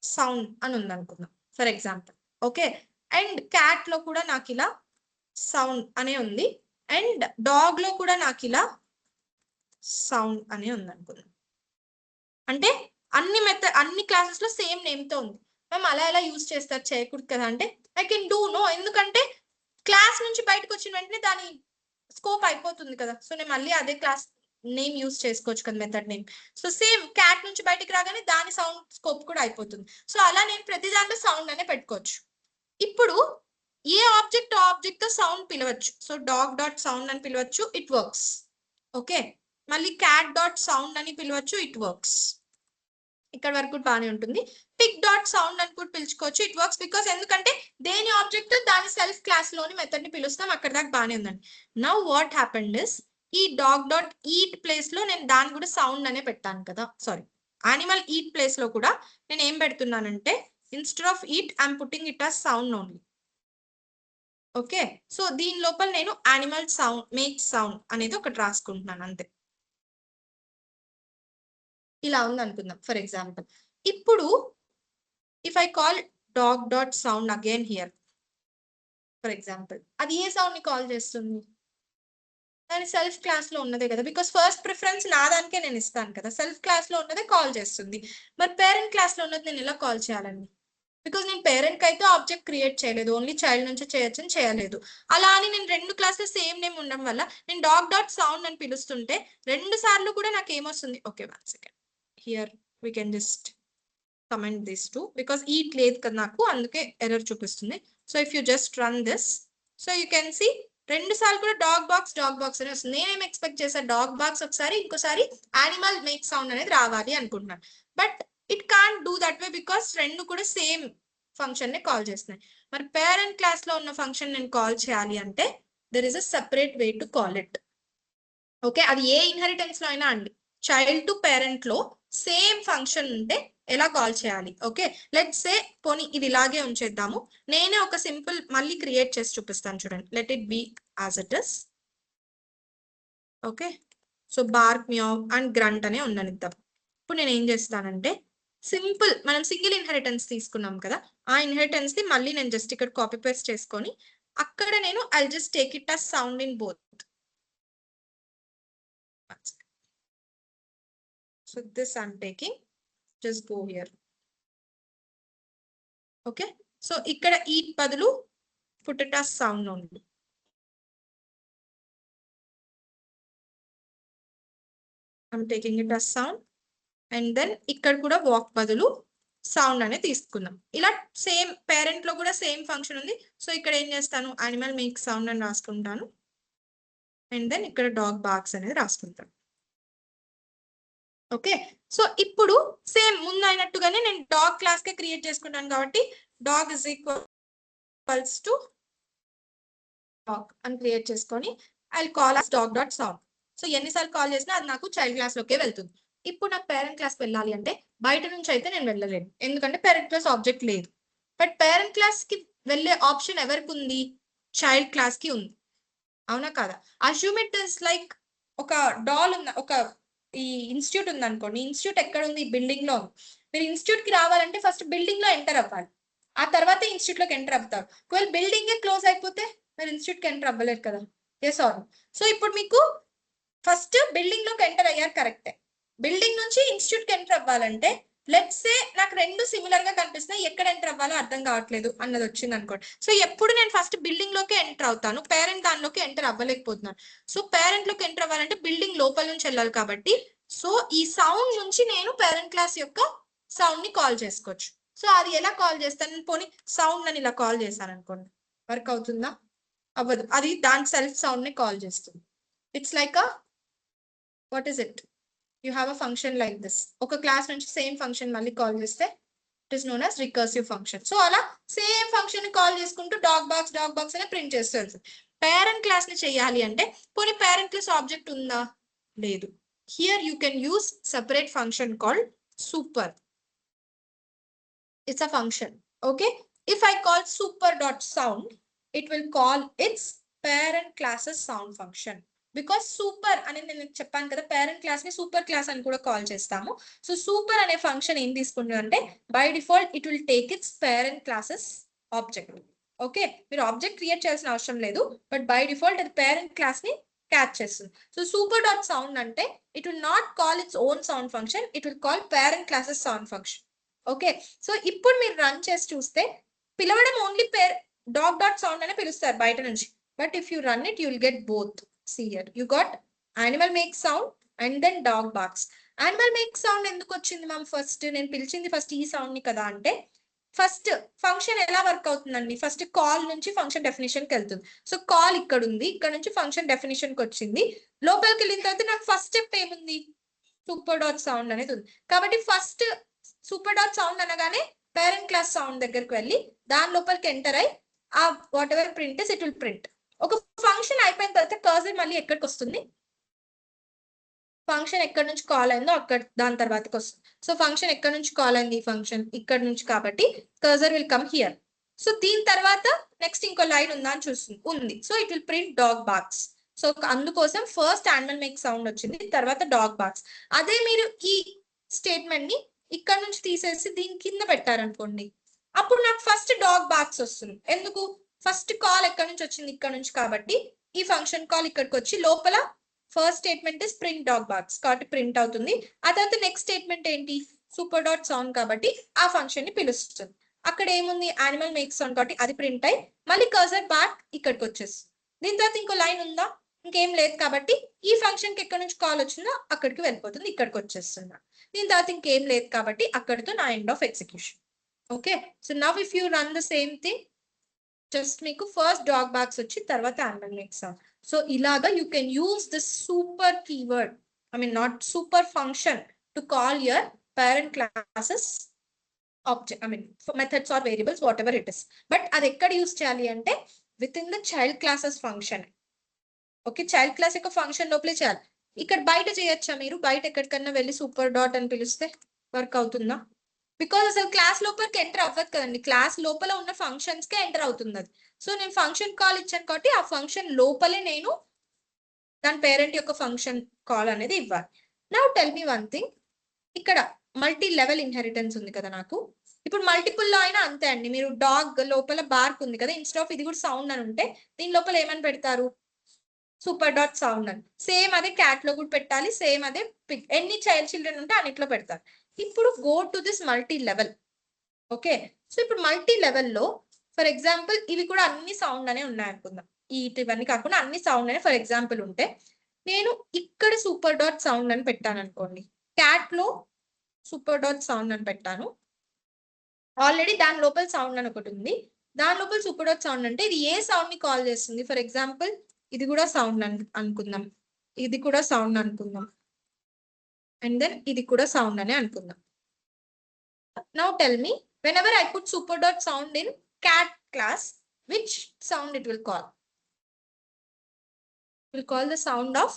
సౌండ్ అని ఉంది అనుకుందాం for example. Okay, and cat లో కూడా నాకు ఇలా సౌండ్ అనే ఉంది అండ్ డాగ్ లో కూడా నాకు ఇలా సౌండ్ అనే ఉంది అనుకుందాం. అంటే అన్ని క్లాసెస్ లో సేమ్ నేమ్ తో ఉంది. మేము అలా ఎలా యూజ్ చేస్తారు, చేయకూడదు కదా అంటే ఐ కెన్ డూ నో, ఎందుకంటే క్లాస్ నుంచి బయటకు వచ్చిన వెంటనే దాని స్కోప్ అయిపోతుంది కదా. సో నేను మళ్ళీ అదే క్లాస్ నేమ్ యూజ్ చేసుకోవచ్చు కదా, method name. So same cat నుంచి బయటకు రాగానే దాని సౌండ్ స్కోప్ కూడా అయిపోతుంది. సో అలా నేను ప్రతి దాంట్లో సౌండ్ అనే పెట్టుకోవచ్చు. ఇప్పుడు ఏ ఆబ్జెక్ట్ తో సౌండ్ పిలవచ్చు. సో డాగ్ డాట్ సౌండ్ అని పిలవచ్చు, ఇట్ వర్క్స్. ఓకే, మళ్ళీ క్యాట్ డాట్ సౌండ్ అని పిలవచ్చు, ఇట్ వర్క్స్. ఇక్కడ వరకు బాగానే ఉంటుంది. పిగ్ డాట్ సౌండ్ అని కూడా పిలుచుకోవచ్చు, ఇట్ వర్క్స్ బికాస్ ఎందుకంటే దేని ఆబ్జెక్ట్ దాని సెల్ఫ్ క్లాస్ లోని మెథడ్ ని పిలుస్తాం, అక్కడ దాకా బాగానే ఉందండి. నౌ వాట్ హ్యాపెండ్ ఇస్ ఈ డాగ్ డాట్ ఈట్ ప్లేస్ లో నేను దాని కూడా సౌండ్ అనే పెట్టాను కదా, సారీ యానిమల్ ఈట్ ప్లేస్ లో కూడా నేను ఏం పెడుతున్నానంటే instead of eat I'm putting it as sound only. Okay, so దీని లోపల నేను యానిమల్ సౌండ్ మేక్ సౌండ్ అనేది ఒకటి రాసుకుంటున్నాను అంతే. ఇలా ఉంది అనుకుందాం ఫర్ ఎగ్జాంపుల్. ఇప్పుడు if I call dog dot sound again here for example, అది ఏ సౌండ్ ని కాల్ చేస్తుంది? దాని సెల్ఫ్ క్లాస్ లో ఉన్నదే కదా, బికాస్ ఫస్ట్ ప్రిఫరెన్స్ నా దానికే నేను ఇస్తాను కదా. సెల్ఫ్ క్లాస్ లో ఉన్నదే కాల్ చేస్తుంది. మరి పేరెంట్ క్లాస్ లో ఉన్నది నేను ఎలా కాల్ చేయాలండి? బికాస్ నేను పేరెంట్ కి అయితే ఆబ్జెక్ట్ క్రియేట్ చేయలేదు, ఓన్లీ చైల్డ్ నుంచి చేయొచ్చని చేయలేదు. అలా అని నేను రెండు క్లాసులు సేమ్ నేమ్ ఉండడం వల్ల నేను డాగ్ డాట్ సౌండ్ అని పిలుస్తుంటే రెండు సార్లు కూడా నాకు ఏమొస్తుంది? Okay, 1 second, here we can just comment this to, because eat లేదు కదా నాకు, అందుకే ఎర్రర్ చూపిస్తుంది. So if you just run this, so you can see రెండు సార్లు కూడా డాగ్ బాక్స్ అని వస్తుంది. నేనేం ఎక్స్పెక్ట్ చేశాను? డాగ్ బాక్స్ ఒకసారి, ఇంకోసారి యానిమల్ మేక్ సౌండ్ అనేది రావాలి అనుకుంటున్నాను. But it can't do that way, because రెండు కూడా సేమ్ ఫంక్షన్ ని కాల్ చేస్తున్నాయి. మరి పేరెంట్ క్లాస్ లో ఉన్న ఫంక్షన్ నేను కాల్ చేయాలి అంటే there is a separate way to call it. Okay, అది ఏ ఇన్హెరిటెన్స్ లో అయినా అండి, చైల్డ్ టు పేరెంట్ లో సేమ్ ఫంక్షన్ ఉంటే ఎలా కాల్ చేయాలి? ఓకే, లెట్స్ సే పోనీ ఇది ఇలాగే ఉంచేద్దాము. నేనే ఒక సింపుల్ మళ్ళీ క్రియేట్ చేసి చూపిస్తాను చూడండి. Let it be as it is. Okay, so bark meow and grunt అనే ఉండనిద్దాం. ఇప్పుడు నేను ఏం చేస్తానంటే సింపుల్, మనం సింగిల్ ఇన్హెరిటెన్స్ తీసుకున్నాం కదా, ఆ ఇన్హెరిటెన్స్ ని మళ్ళీ నేను జస్ట్ ఇక్కడ కాపీ పేస్ట్ చేసుకొని అక్కడ నేను I just take it as sound in both. So this I'm taking, just go here. Okay, so ikkada eat బదులు put it as sound only. I'm taking it as sound, and then ఇక్కడ కూడా walk బదులు sound అనేది తీసుకుందాం. ఇలా same parent లో కూడా same function ఉంది. సో ఇక్కడ ఏం చేస్తాను? యానిమల్ మేక్ సౌండ్ అని రాసుకుంటాను, అండ్ దెన్ ఇక్కడ డాగ్ బార్క్స్ అనేది రాసుకుంటాను. ఓకే, సో ఇప్పుడు సేమ్ ముందు అయినట్టుగానే నేను డాగ్ క్లాస్ కే క్రియేట్ చేసుకుంటాను కాబట్టి dog is equals to dog అని క్రియేట్ చేసుకొని I call as dog dot sound. So ఎన్నిసార్లు కాల్ చేసినా అది నాకు చైల్డ్ క్లాస్ లోకే వెళ్తుంది. ఇప్పుడు నాకు పేరెంట్ క్లాస్ వెళ్ళాలి అంటే బయట నుంచి అయితే నేను వెళ్ళలేను, ఎందుకంటే పేరెంట్ క్లాస్ ఆబ్జెక్ట్ లేదు. బట్ పేరెంట్ క్లాస్ కి వెళ్ళే ఆప్షన్ ఎవరికి ఉంది? చైల్డ్ క్లాస్ కి ఉంది, అవునా కదా? అస్యూమ్ ఇట్ ఇస్ లైక్ ఒక డాల్ ఉంది, ఒక ఈ ఇన్స్టిట్యూట్ ఉంది అనుకోండి. ఇన్స్టిట్యూట్ ఎక్కడ ఉంది? బిల్డింగ్ లో ఉంది. మీరు ఇన్స్టిట్యూట్ కి రావాలంటే ఫస్ట్ బిల్డింగ్ లో ఎంటర్ అవ్వాలి, ఆ తర్వాత ఇన్స్టిట్యూట్ లోకి ఎంటర్ అవుతారు. ఒకవేళ బిల్డింగ్ క్లోజ్ అయిపోతే మీరు ఇన్స్టిట్యూట్ కి ఎంటర్ అవ్వలేరు కదా. Yes or no? సో ఇప్పుడు మీకు ఫస్ట్ బిల్డింగ్ లోకి ఎంటర్ అయ్యారు, కరెక్టే. బిల్డింగ్ నుంచి ఇన్స్టిట్యూట్ కి ఎంటర్ అవ్వాలంటే లెట్స్ సే నాకు రెండు సిమిలర్ గా కనిపిస్తున్నాయి, ఎక్కడ ఎంటర్ అవ్వాలో అర్థం కావట్లేదు అన్నది వచ్చింది అనుకోండి. సో ఎప్పుడు నేను ఫస్ట్ బిల్డింగ్ లోకి ఎంటర్ అవుతాను, పేరెంట్ దానిలోకి ఎంటర్ అవ్వలేకపోతున్నాను. సో పేరెంట్ లోకి ఎంటర్ అవ్వాలంటే బిల్డింగ్ లోపల నుంచి వెళ్ళాలి కాబట్టి సో ఈ సౌండ్ నుంచి నేను పేరెంట్ క్లాస్ యొక్క సౌండ్ ని కాల్ చేసుకోవచ్చు. సో అది ఎలా కాల్ చేస్తాను? పోనీ సౌండ్ అని ఇలా కాల్ చేశాను అనుకోండి, వర్క్ అవుతుందా? అవ్వదు, అది దాని సెల్ఫ్ సౌండ్ ని కాల్ చేస్తుంది. It's like a what is it, you have a function like this. ఒక క్లాస్ నుంచి సేమ్ ఫంక్షన్ మళ్ళీ కాల్ చేస్తే it is known as recursive function. So అలా సేమ్ ఫంక్షన్ ని కాల్ చేసుకుంటూ డాగ్ బాక్స్ అని ప్రింట్ చేస్తుంది. పేరెంట్ క్లాస్ ని చేయాలి అంటే పోనీ పేరెంట్ క్లాస్ ఆబ్జెక్ట్ ఉందా? లేదు. Here you can use separate function called super. It's a function. Okay, if I call super.sound, it will call its parent classes sound function. Because super అని నేను చెప్పాను కదా, పేరెంట్ క్లాస్ ని super class అని కూడా call చేస్తాము. So super అనే function ఏం తీసుకుంటుంది అంటే by default it will take its parent classes object. Okay, మీరు ఆబ్జెక్ట్ క్రియేట్ చేయాల్సిన అవసరం లేదు, బట్ బై డిఫాల్ట్ అది పేరెంట్ క్లాస్ ని క్యాచ్ చేస్తుంది. సో సూపర్ డాట్ సౌండ్ అంటే it will not call its own sound function, it will call parent classes sound function. Okay, so ఇప్పుడు మీరు రన్ చేసి చూస్తే పిలవడం ఓన్లీ పేర్ డాగ్ డాట్ సౌండ్ అనే పిలుస్తారు బయట నుంచి. But if you run it you will get both. See here, you got animal make sound and then dog barks. Animal make sound ఎందుకు వచ్చింది మ్యామ్? ఫస్ట్ నేను పిలిచింది ఫస్ట్ ఈ సౌండ్ ని కదా అంటే ఫస్ట్ ఫంక్షన్ ఎలా వర్క్ అవుతుందండి? ఫస్ట్ కాల్ నుంచి ఫంక్షన్ డెఫినేషన్ కి వెళ్తుంది. సో కాల్ ఇక్కడ ఉంది, ఇక్కడ నుంచి ఫంక్షన్ డెఫినేషన్ కి వచ్చింది. లోపలికి వెళ్ళిన తర్వాత నాకు ఫస్ట్ స్టెప్ ఏముంది? సూపర్ డాట్ సౌండ్ అనేది ఉంది. కాబట్టి ఫస్ట్ సూపర్ డాట్ సౌండ్ అనగానే పేరెంట్ క్లాస్ సౌండ్ దగ్గరికి వెళ్ళి దాని లోపలికి ఎంటర్ అయ్యి ఆ what ever print is it will print. ఒక ఫంక్షన్ అయిపోయిన తర్వాత కర్సర్ మళ్ళీ ఎక్కడికి వస్తుంది? ఫంక్షన్ ఎక్కడి నుంచి కాల్ అయిందో అక్కడ దాని తర్వాతకి వస్తుంది. సో ఫంక్షన్ ఎక్కడి నుంచి కాల్ అయింది? ఈ ఫంక్షన్ ఇక్కడ నుంచి, కాబట్టి cursor will come here. So దీని తర్వాత నెక్స్ట్ ఇంకో లైన్ ఉందా అని చూస్తుంది, ఉంది. So it will print dog barks. So అందుకోసం ఫస్ట్ యానిమల్ మేక్ సౌండ్ వచ్చింది, తర్వాత డాగ్ బార్క్స్. అదే మీరు ఈ స్టేట్మెంట్ ని ఇక్కడ నుంచి తీసేసి దీని కింద పెట్టారనుకోండి, అప్పుడు నాకు ఫస్ట్ డాగ్ బార్క్స్ వస్తుంది. ఎందుకు? ఫస్ట్ కాల్ ఎక్కడ నుంచి వచ్చింది? ఇక్కడ నుంచి. కాబట్టి ఈ ఫంక్షన్ కాల్ ఇక్కడికి వచ్చి లోపల first statement is print dog barks కాబట్టి ప్రింట్ అవుతుంది. ఆ తర్వాత నెక్స్ట్ స్టేట్మెంట్ ఏంటి? సూపర్ డాట్ సౌండ్ కాబట్టి ఆ ఫంక్షన్ ని పిలుస్తుంది. అక్కడ ఏముంది? యానిమల్ మేక్ సౌండ్ కాబట్టి అది ప్రింట్ అయ్యి మళ్ళీ కర్సర్ బ్యాక్ ఇక్కడికి వచ్చేస్తుంది. దీని తర్వాత ఇంకో లైన్ ఉందా? ఇంకేం లేదు కాబట్టి ఈ ఫంక్షన్ కి ఎక్కడ నుంచి కాల్ వచ్చిందో అక్కడికి వెళ్ళిపోతుంది, ఇక్కడికి వచ్చేస్తుంది. దీని తర్వాత ఇంకేం లేదు కాబట్టి అక్కడితో నా end of execution. Okay, so now if you run the same thing, just మీకు ఫస్ట్ డాగ్ బాక్స్ వచ్చి తర్వాత యానిమల్ మేక్ సౌండ్. సో ఇలాగా you can use this super keyword, I mean not super function, to call your parent classes object, I mean methods or variables, whatever it is. But అది ఎక్కడ use చేయాలి అంటే with in the child classes function. Okay, child class యొక్క function లోపలే చేయాలి. ఇక్కడ బయట చేయొచ్చా? మీరు బయట ఎక్కడికన్నా వెళ్ళి సూపర్ డాట్ అని పిలిస్తే వర్క్ అవుతుందా? బికాస్ అసలు క్లాస్ లోపలికి ఎంటర్ అవ్వదు కదండి, క్లాస్ లోపల ఉన్న ఫంక్షన్స్ కే ఎంటర్ అవుతుంది అది. సో నేను ఫంక్షన్ కాల్ ఇచ్చాను కాబట్టి ఆ ఫంక్షన్ లోపలే నేను దాని పేరెంట్ యొక్క ఫంక్షన్ కాల్ అనేది ఇవ్వాలి. Now tell me one thing, ఇక్కడ మల్టీ లెవెల్ ఇన్హెరిటెన్స్ ఉంది కదా నాకు. ఇప్పుడు మల్టిపుల్ లో అయినా అంతే అండి, మీరు డాగ్ లోపల బార్క్ ఉంది కదా, ఇన్స్టెడ్ ఆఫ్ ఇది కూడా సౌండ్ అని ఉంటే దీని లోపల ఏమని పెడతారు? సూపర్ డాట్ సౌండ్ అని. సేమ్ అదే క్యాట్ లో కూడా పెట్టాలి, సేమ్ అదే పిగ్, ఎన్ని చైల్డ్ చిల్డ్రన్ ఉంటే అన్నిట్లో పెడతారు. ఇప్పుడు go to this multi level. Okay, so ఇప్పుడు మల్టీ లెవెల్లో ఫర్ ఎగ్జాంపుల్ ఇవి కూడా అన్ని సౌండ్ అనే ఉన్నాయి అనుకుందాం, ఇవన్నీ కాకుండా అన్ని సౌండ్ అనే ఫర్ ఎగ్జాంపుల్ ఉంటే నేను ఇక్కడ సూపర్ డాట్ సౌండ్ అని పెట్టాను అనుకోండి, క్యాట్ లో సూపర్ డాట్ సౌండ్ అని పెట్టాను. ఆల్రెడీ దాని లోపల సౌండ్ అని ఒకటి ఉంది, దాని లోపల సూపర్ డాట్ సౌండ్ అంటే ఇది ఏ సౌండ్ ని కాల్ చేస్తుంది? ఫర్ ఎగ్జాంపుల్ ఇది కూడా సౌండ్ అనుకుందాం, ఇది కూడా సౌండ్ అనుకుందాం, అండ్ దెన్ ఇది కూడా సౌండ్ అనే అనుకుందాం. Now tell me, whenever I put super dot sound in cat class, which sound it will call? It will call the sound of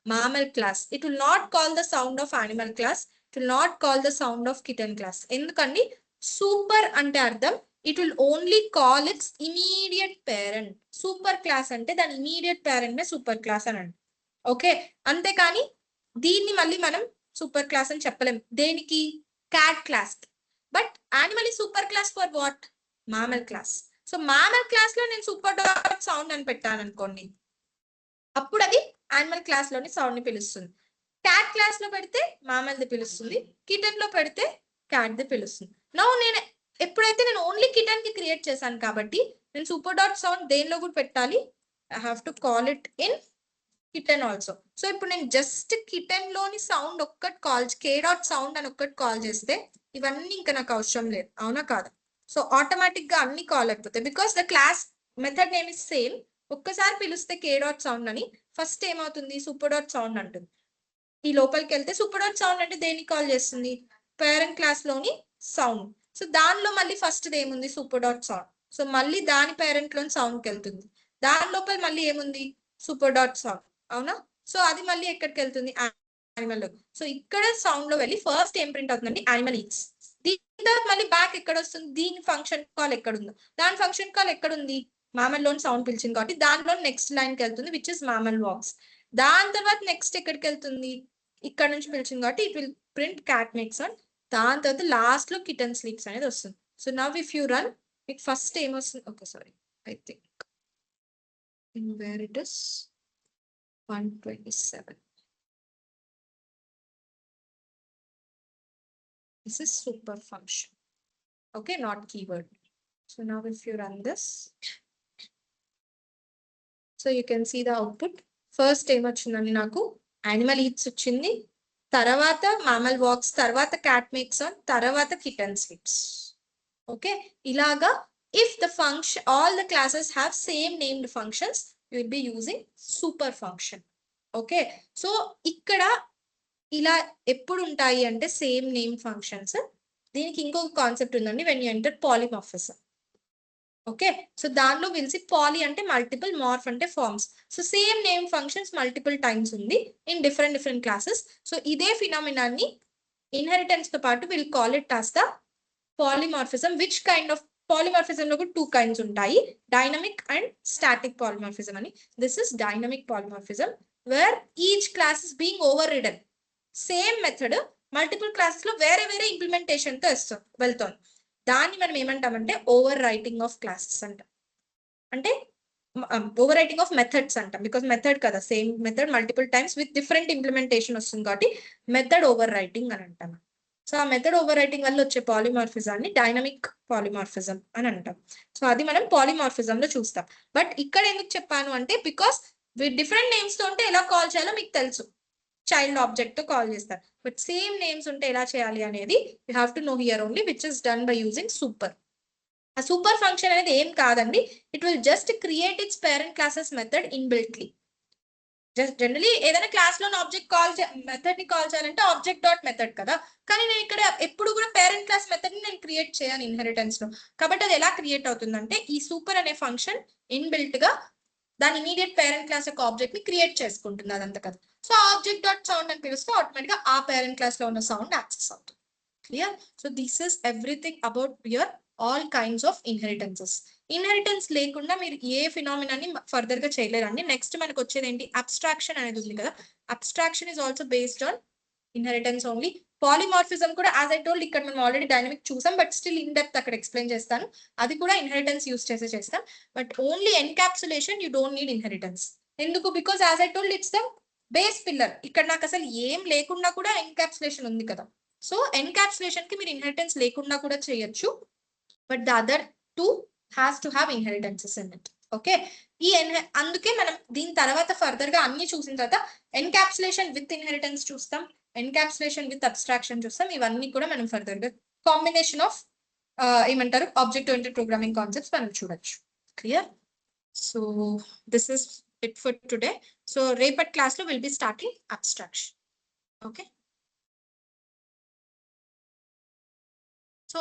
mammal class. It will not call the sound of animal class. It will not call the sound of kitten class. ఎందుకండి? Super అంటే అర్థం it will only call its immediate parent. Super class అంటే దాని immediate parent నే super class అని అండి. Okay, అంతేకాని దీన్ని మళ్ళీ మనం సూపర్ క్లాస్ అని చెప్పలేం. దేనికి? Cat class. బట్ యానిమల్ ఈ super class for what? మామల్ class. So మామల్ class లో నేను సూపర్ డాట్ సౌండ్ అని పెట్టాను అనుకోండి, అప్పుడు అది యానిమల్ క్లాస్ లోని సౌండ్ ని పిలుస్తుంది. క్యాట్ క్లాస్ లో పెడితే మామల్ ది పిలుస్తుంది, కిటన్ లో పెడితే క్యాట్ ది పిలుస్తుంది. నౌ నేను ఎప్పుడైతే నేను ఓన్లీ కిటన్ కి క్రియేట్ చేశాను కాబట్టి నేను సూపర్ డాట్ సౌండ్ దేనిలో కూడా పెట్టాలి, I have to call it in kitten also. So ఇప్పుడు నేను జస్ట్ కిటన్ లోని సౌండ్ ఒక్కటి కాల్, కే డాట్ సౌండ్ అని ఒక్కటి కాల్ చేస్తే ఇవన్నీ ఇంకా నాకు అవసరం లేదు, అవునా కాదా? సో ఆటోమేటిక్ గా అన్ని కాల్ అయిపోతాయి, because the class method name is same. ఒక్కసారి పిలిస్తే కే డాట్ సౌండ్ అని, ఫస్ట్ ఏమవుతుంది? సూపర్ డాట్ సౌండ్ అంటుంది. ఈ లోపలికి వెళ్తే సూపర్ డాట్ సౌండ్ అంటే దేనికి కాల్ చేస్తుంది? పేరెంట్ క్లాస్ లోని సౌండ్. సో దానిలో మళ్ళీ ఫస్ట్ ఏముంది? Super dot sound. సో మళ్ళీ దాని పేరెంట్ లోని సౌండ్ కి వెళ్తుంది, దాని లోపల మళ్ళీ ఏముంది? సూపర్ డాట్ సౌండ్, అవునా? సో అది మళ్ళీ ఎక్కడికి వెళ్తుంది? యానిమల్ లో. సో ఇక్కడ సౌండ్ లో వెళ్ళి ఫస్ట్ ఏం ప్రింట్ అవుతుందండి? Animal eats. దీని తర్వాత మళ్ళీ బ్యాక్ ఎక్కడ వస్తుంది? దీని ఫంక్షన్ కాల్ ఎక్కడ ఉందో దాని ఫంక్షన్ కాల్ ఎక్కడుంది? మామల్ లోని సౌండ్ పిలిచింది కాబట్టి దానిలో నెక్స్ట్ లైన్ కి వెళ్తుంది, విచ్ ఇస్ మామల్ వాక్స్. దాని తర్వాత నెక్స్ట్ ఎక్కడికి వెళ్తుంది? ఇక్కడ నుంచి పిలిచింది కాబట్టి it will print cat makes sound. దాని తర్వాత లాస్ట్ లో కిటన్ స్లీప్స్ అనేది వస్తుంది. So now if you run, మీకు ఫస్ట్ ఏమొస్తుంది? Okay, sorry, I think where it is 127. This is super function. Okay, not keyword. So now if you run this, so you can see the output. First ఏం వచ్చిందండి నాకు? Animal eats వచ్చింది, తర్వాత మామల్ wax, తర్వాత cat makes on, తర్వాత kitten sleeps. Okay, ఇలాగా if the function, all the classes have same named functions, you will be using super function. Okay, so ఇక్కడ ఇలా ఎప్పుడు ఉంటాయి అంటే సేమ్ నేమ్ ఫంక్షన్స్. దీనికి ఇంకొక కాన్సెప్ట్ ఉందండి, when you enter polymorphism. Okay, so దానిలో పిలిచి పాలి అంటే మల్టిపుల్, మార్ఫ్ అంటే forms. So same name functions multiple times ఉంది ఇన్ డిఫరెంట్ క్లాసెస్. సో ఇదే ఫినామినాన్ని ఇన్హెరిటెన్స్ తో పాటు will call it as the polymorphism. Which kind of polymorphism లో కూడా 2 kinds ఉంటాయి, డైనమిక్ అండ్ స్టాటిక్ పాలిమార్ఫిజం అని. This is dynamic polymorphism where each class is being overridden. Same method multiple classes లో వేరే వేరే implementation తో వెళ్తాం. దాన్ని మనం ఏమంటామంటే ఓవర్ రైటింగ్ ఆఫ్ క్లాసెస్ అంటాం. అంటే ఓవర్ రైటింగ్ ఆఫ్ మెథడ్స్ అంటాం, బికాస్ మెథడ్ కదా, same method multiple times with different implementation వస్తుంది కాబట్టి మెథడ్ ఓవర్ రైటింగ్ అని అంటాం. సో ఆ మెథడ్ ఓవర్ రైటింగ్ వల్ల వచ్చే పాలిమార్ఫిజాన్ని డైనమిక్ పాలిమార్ఫిజం అని అంటాం. సో అది మనం పాలిమార్ఫిజం లో చూస్తాం. బట్ ఇక్కడ ఎందుకు చెప్పాను అంటే బికాస్ డిఫరెంట్ నేమ్స్ తో ఉంటే ఎలా కాల్ చేయాలో మీకు తెలుసు, చైల్డ్ ఆబ్జెక్ట్ తో కాల్ చేస్తారు. బట్ సేమ్ నేమ్స్ ఉంటే ఎలా చేయాలి అనేది you have to know here only, which is done by using super. ఆ సూపర్ ఫంక్షన్ అనేది ఏం కాదండి, it will just create its parent classes method inbuiltly. Just generally ఏదైనా క్లాస్ లో ఆబ్జెక్ట్ మెథడ్ ని కాల్ చేయాలంటే ఆబ్జెక్ట్ డాట్ మెథడ్ కదా, కానీ నేను ఇక్కడ ఎప్పుడు కూడా పేరెంట్ క్లాస్ మెథడ్ ని నేను క్రియేట్ చేయను ఇన్హెరిటెన్స్ లో. కాబట్టి అది ఎలా క్రియేట్ అవుతుందంటే ఈ సూపర్ అనే ఫంక్షన్ ఇన్బిల్ట్ గా దాని ఇమీడియట్ పేరెంట్ క్లాస్ యొక్క ఆబ్జెక్ట్ ని క్రియేట్ చేసుకుంటుంది అదంతా కదా. సో ఆబ్జెక్ట్ డాట్ సౌండ్ అని పిలిస్తే ఆటోమేటిక్ గా ఆ పేరెంట్ క్లాస్ లో ఉన్న సౌండ్ యాక్సెస్ అవుతుంది. Clear? So this is everything about your all kinds of ఇన్హెరిటెన్సెస్. Inheritance లేకుండా మీరు ఏ ఫినామినాని ఫర్దర్ గా చేయలేరండి. నెక్స్ట్ మనకు వచ్చేది ఏంటి, అబ్స్ట్రాక్షన్ అనేది ఉంది కదా. Abstraction is also based on inheritance only. Polymorphism కూడా యాజ్ ఐ టోల్డ్ ఇక్కడ మనం ఆల్రెడీ డైనమిక్ చూసాం, బట్ స్టిల్ ఇన్ డెప్త్ అక్కడ ఎక్స్ప్లెయిన్ చేస్తాను. అది కూడా ఇన్హెరిటెన్స్ యూస్ చేస్తాం. But only encapsulation you don't need inheritance. ఎందుకు? Because as I told it's the base pillar. ఇక్కడ నాకు అసలు ఏం లేకుండా కూడా ఎన్కాప్సులేషన్ ఉంది కదా. సో ఎన్కాప్సులేషన్ కి మీరు ఇన్హెరిటెన్స్ లేకుండా కూడా చేయొచ్చు, but the other two has to have ఇన్హెరిటెన్సెస్ in it. Okay, అందుకే మనం దీని తర్వాత ఫర్దర్ గా అన్ని చూసిన తర్వాత ఎన్కాప్సులేషన్ విత్ ఇన్హెరిటెన్స్ చూస్తాం, ఎన్కాప్సులేషన్ విత్ అబ్స్ట్రాక్షన్ చూస్తాం. ఇవన్నీ కూడా మనం ఫర్దర్ గా కాంబినేషన్ ఆఫ్ ఏమంటారు ఆబ్జెక్ట్ ఓరియంటెడ్ ప్రోగ్రామింగ్ కాన్సెప్ట్స్ మనం చూడొచ్చు. Clear? So this is it for today. So రేపటి క్లాస్ లో will be starting abstraction. Okay.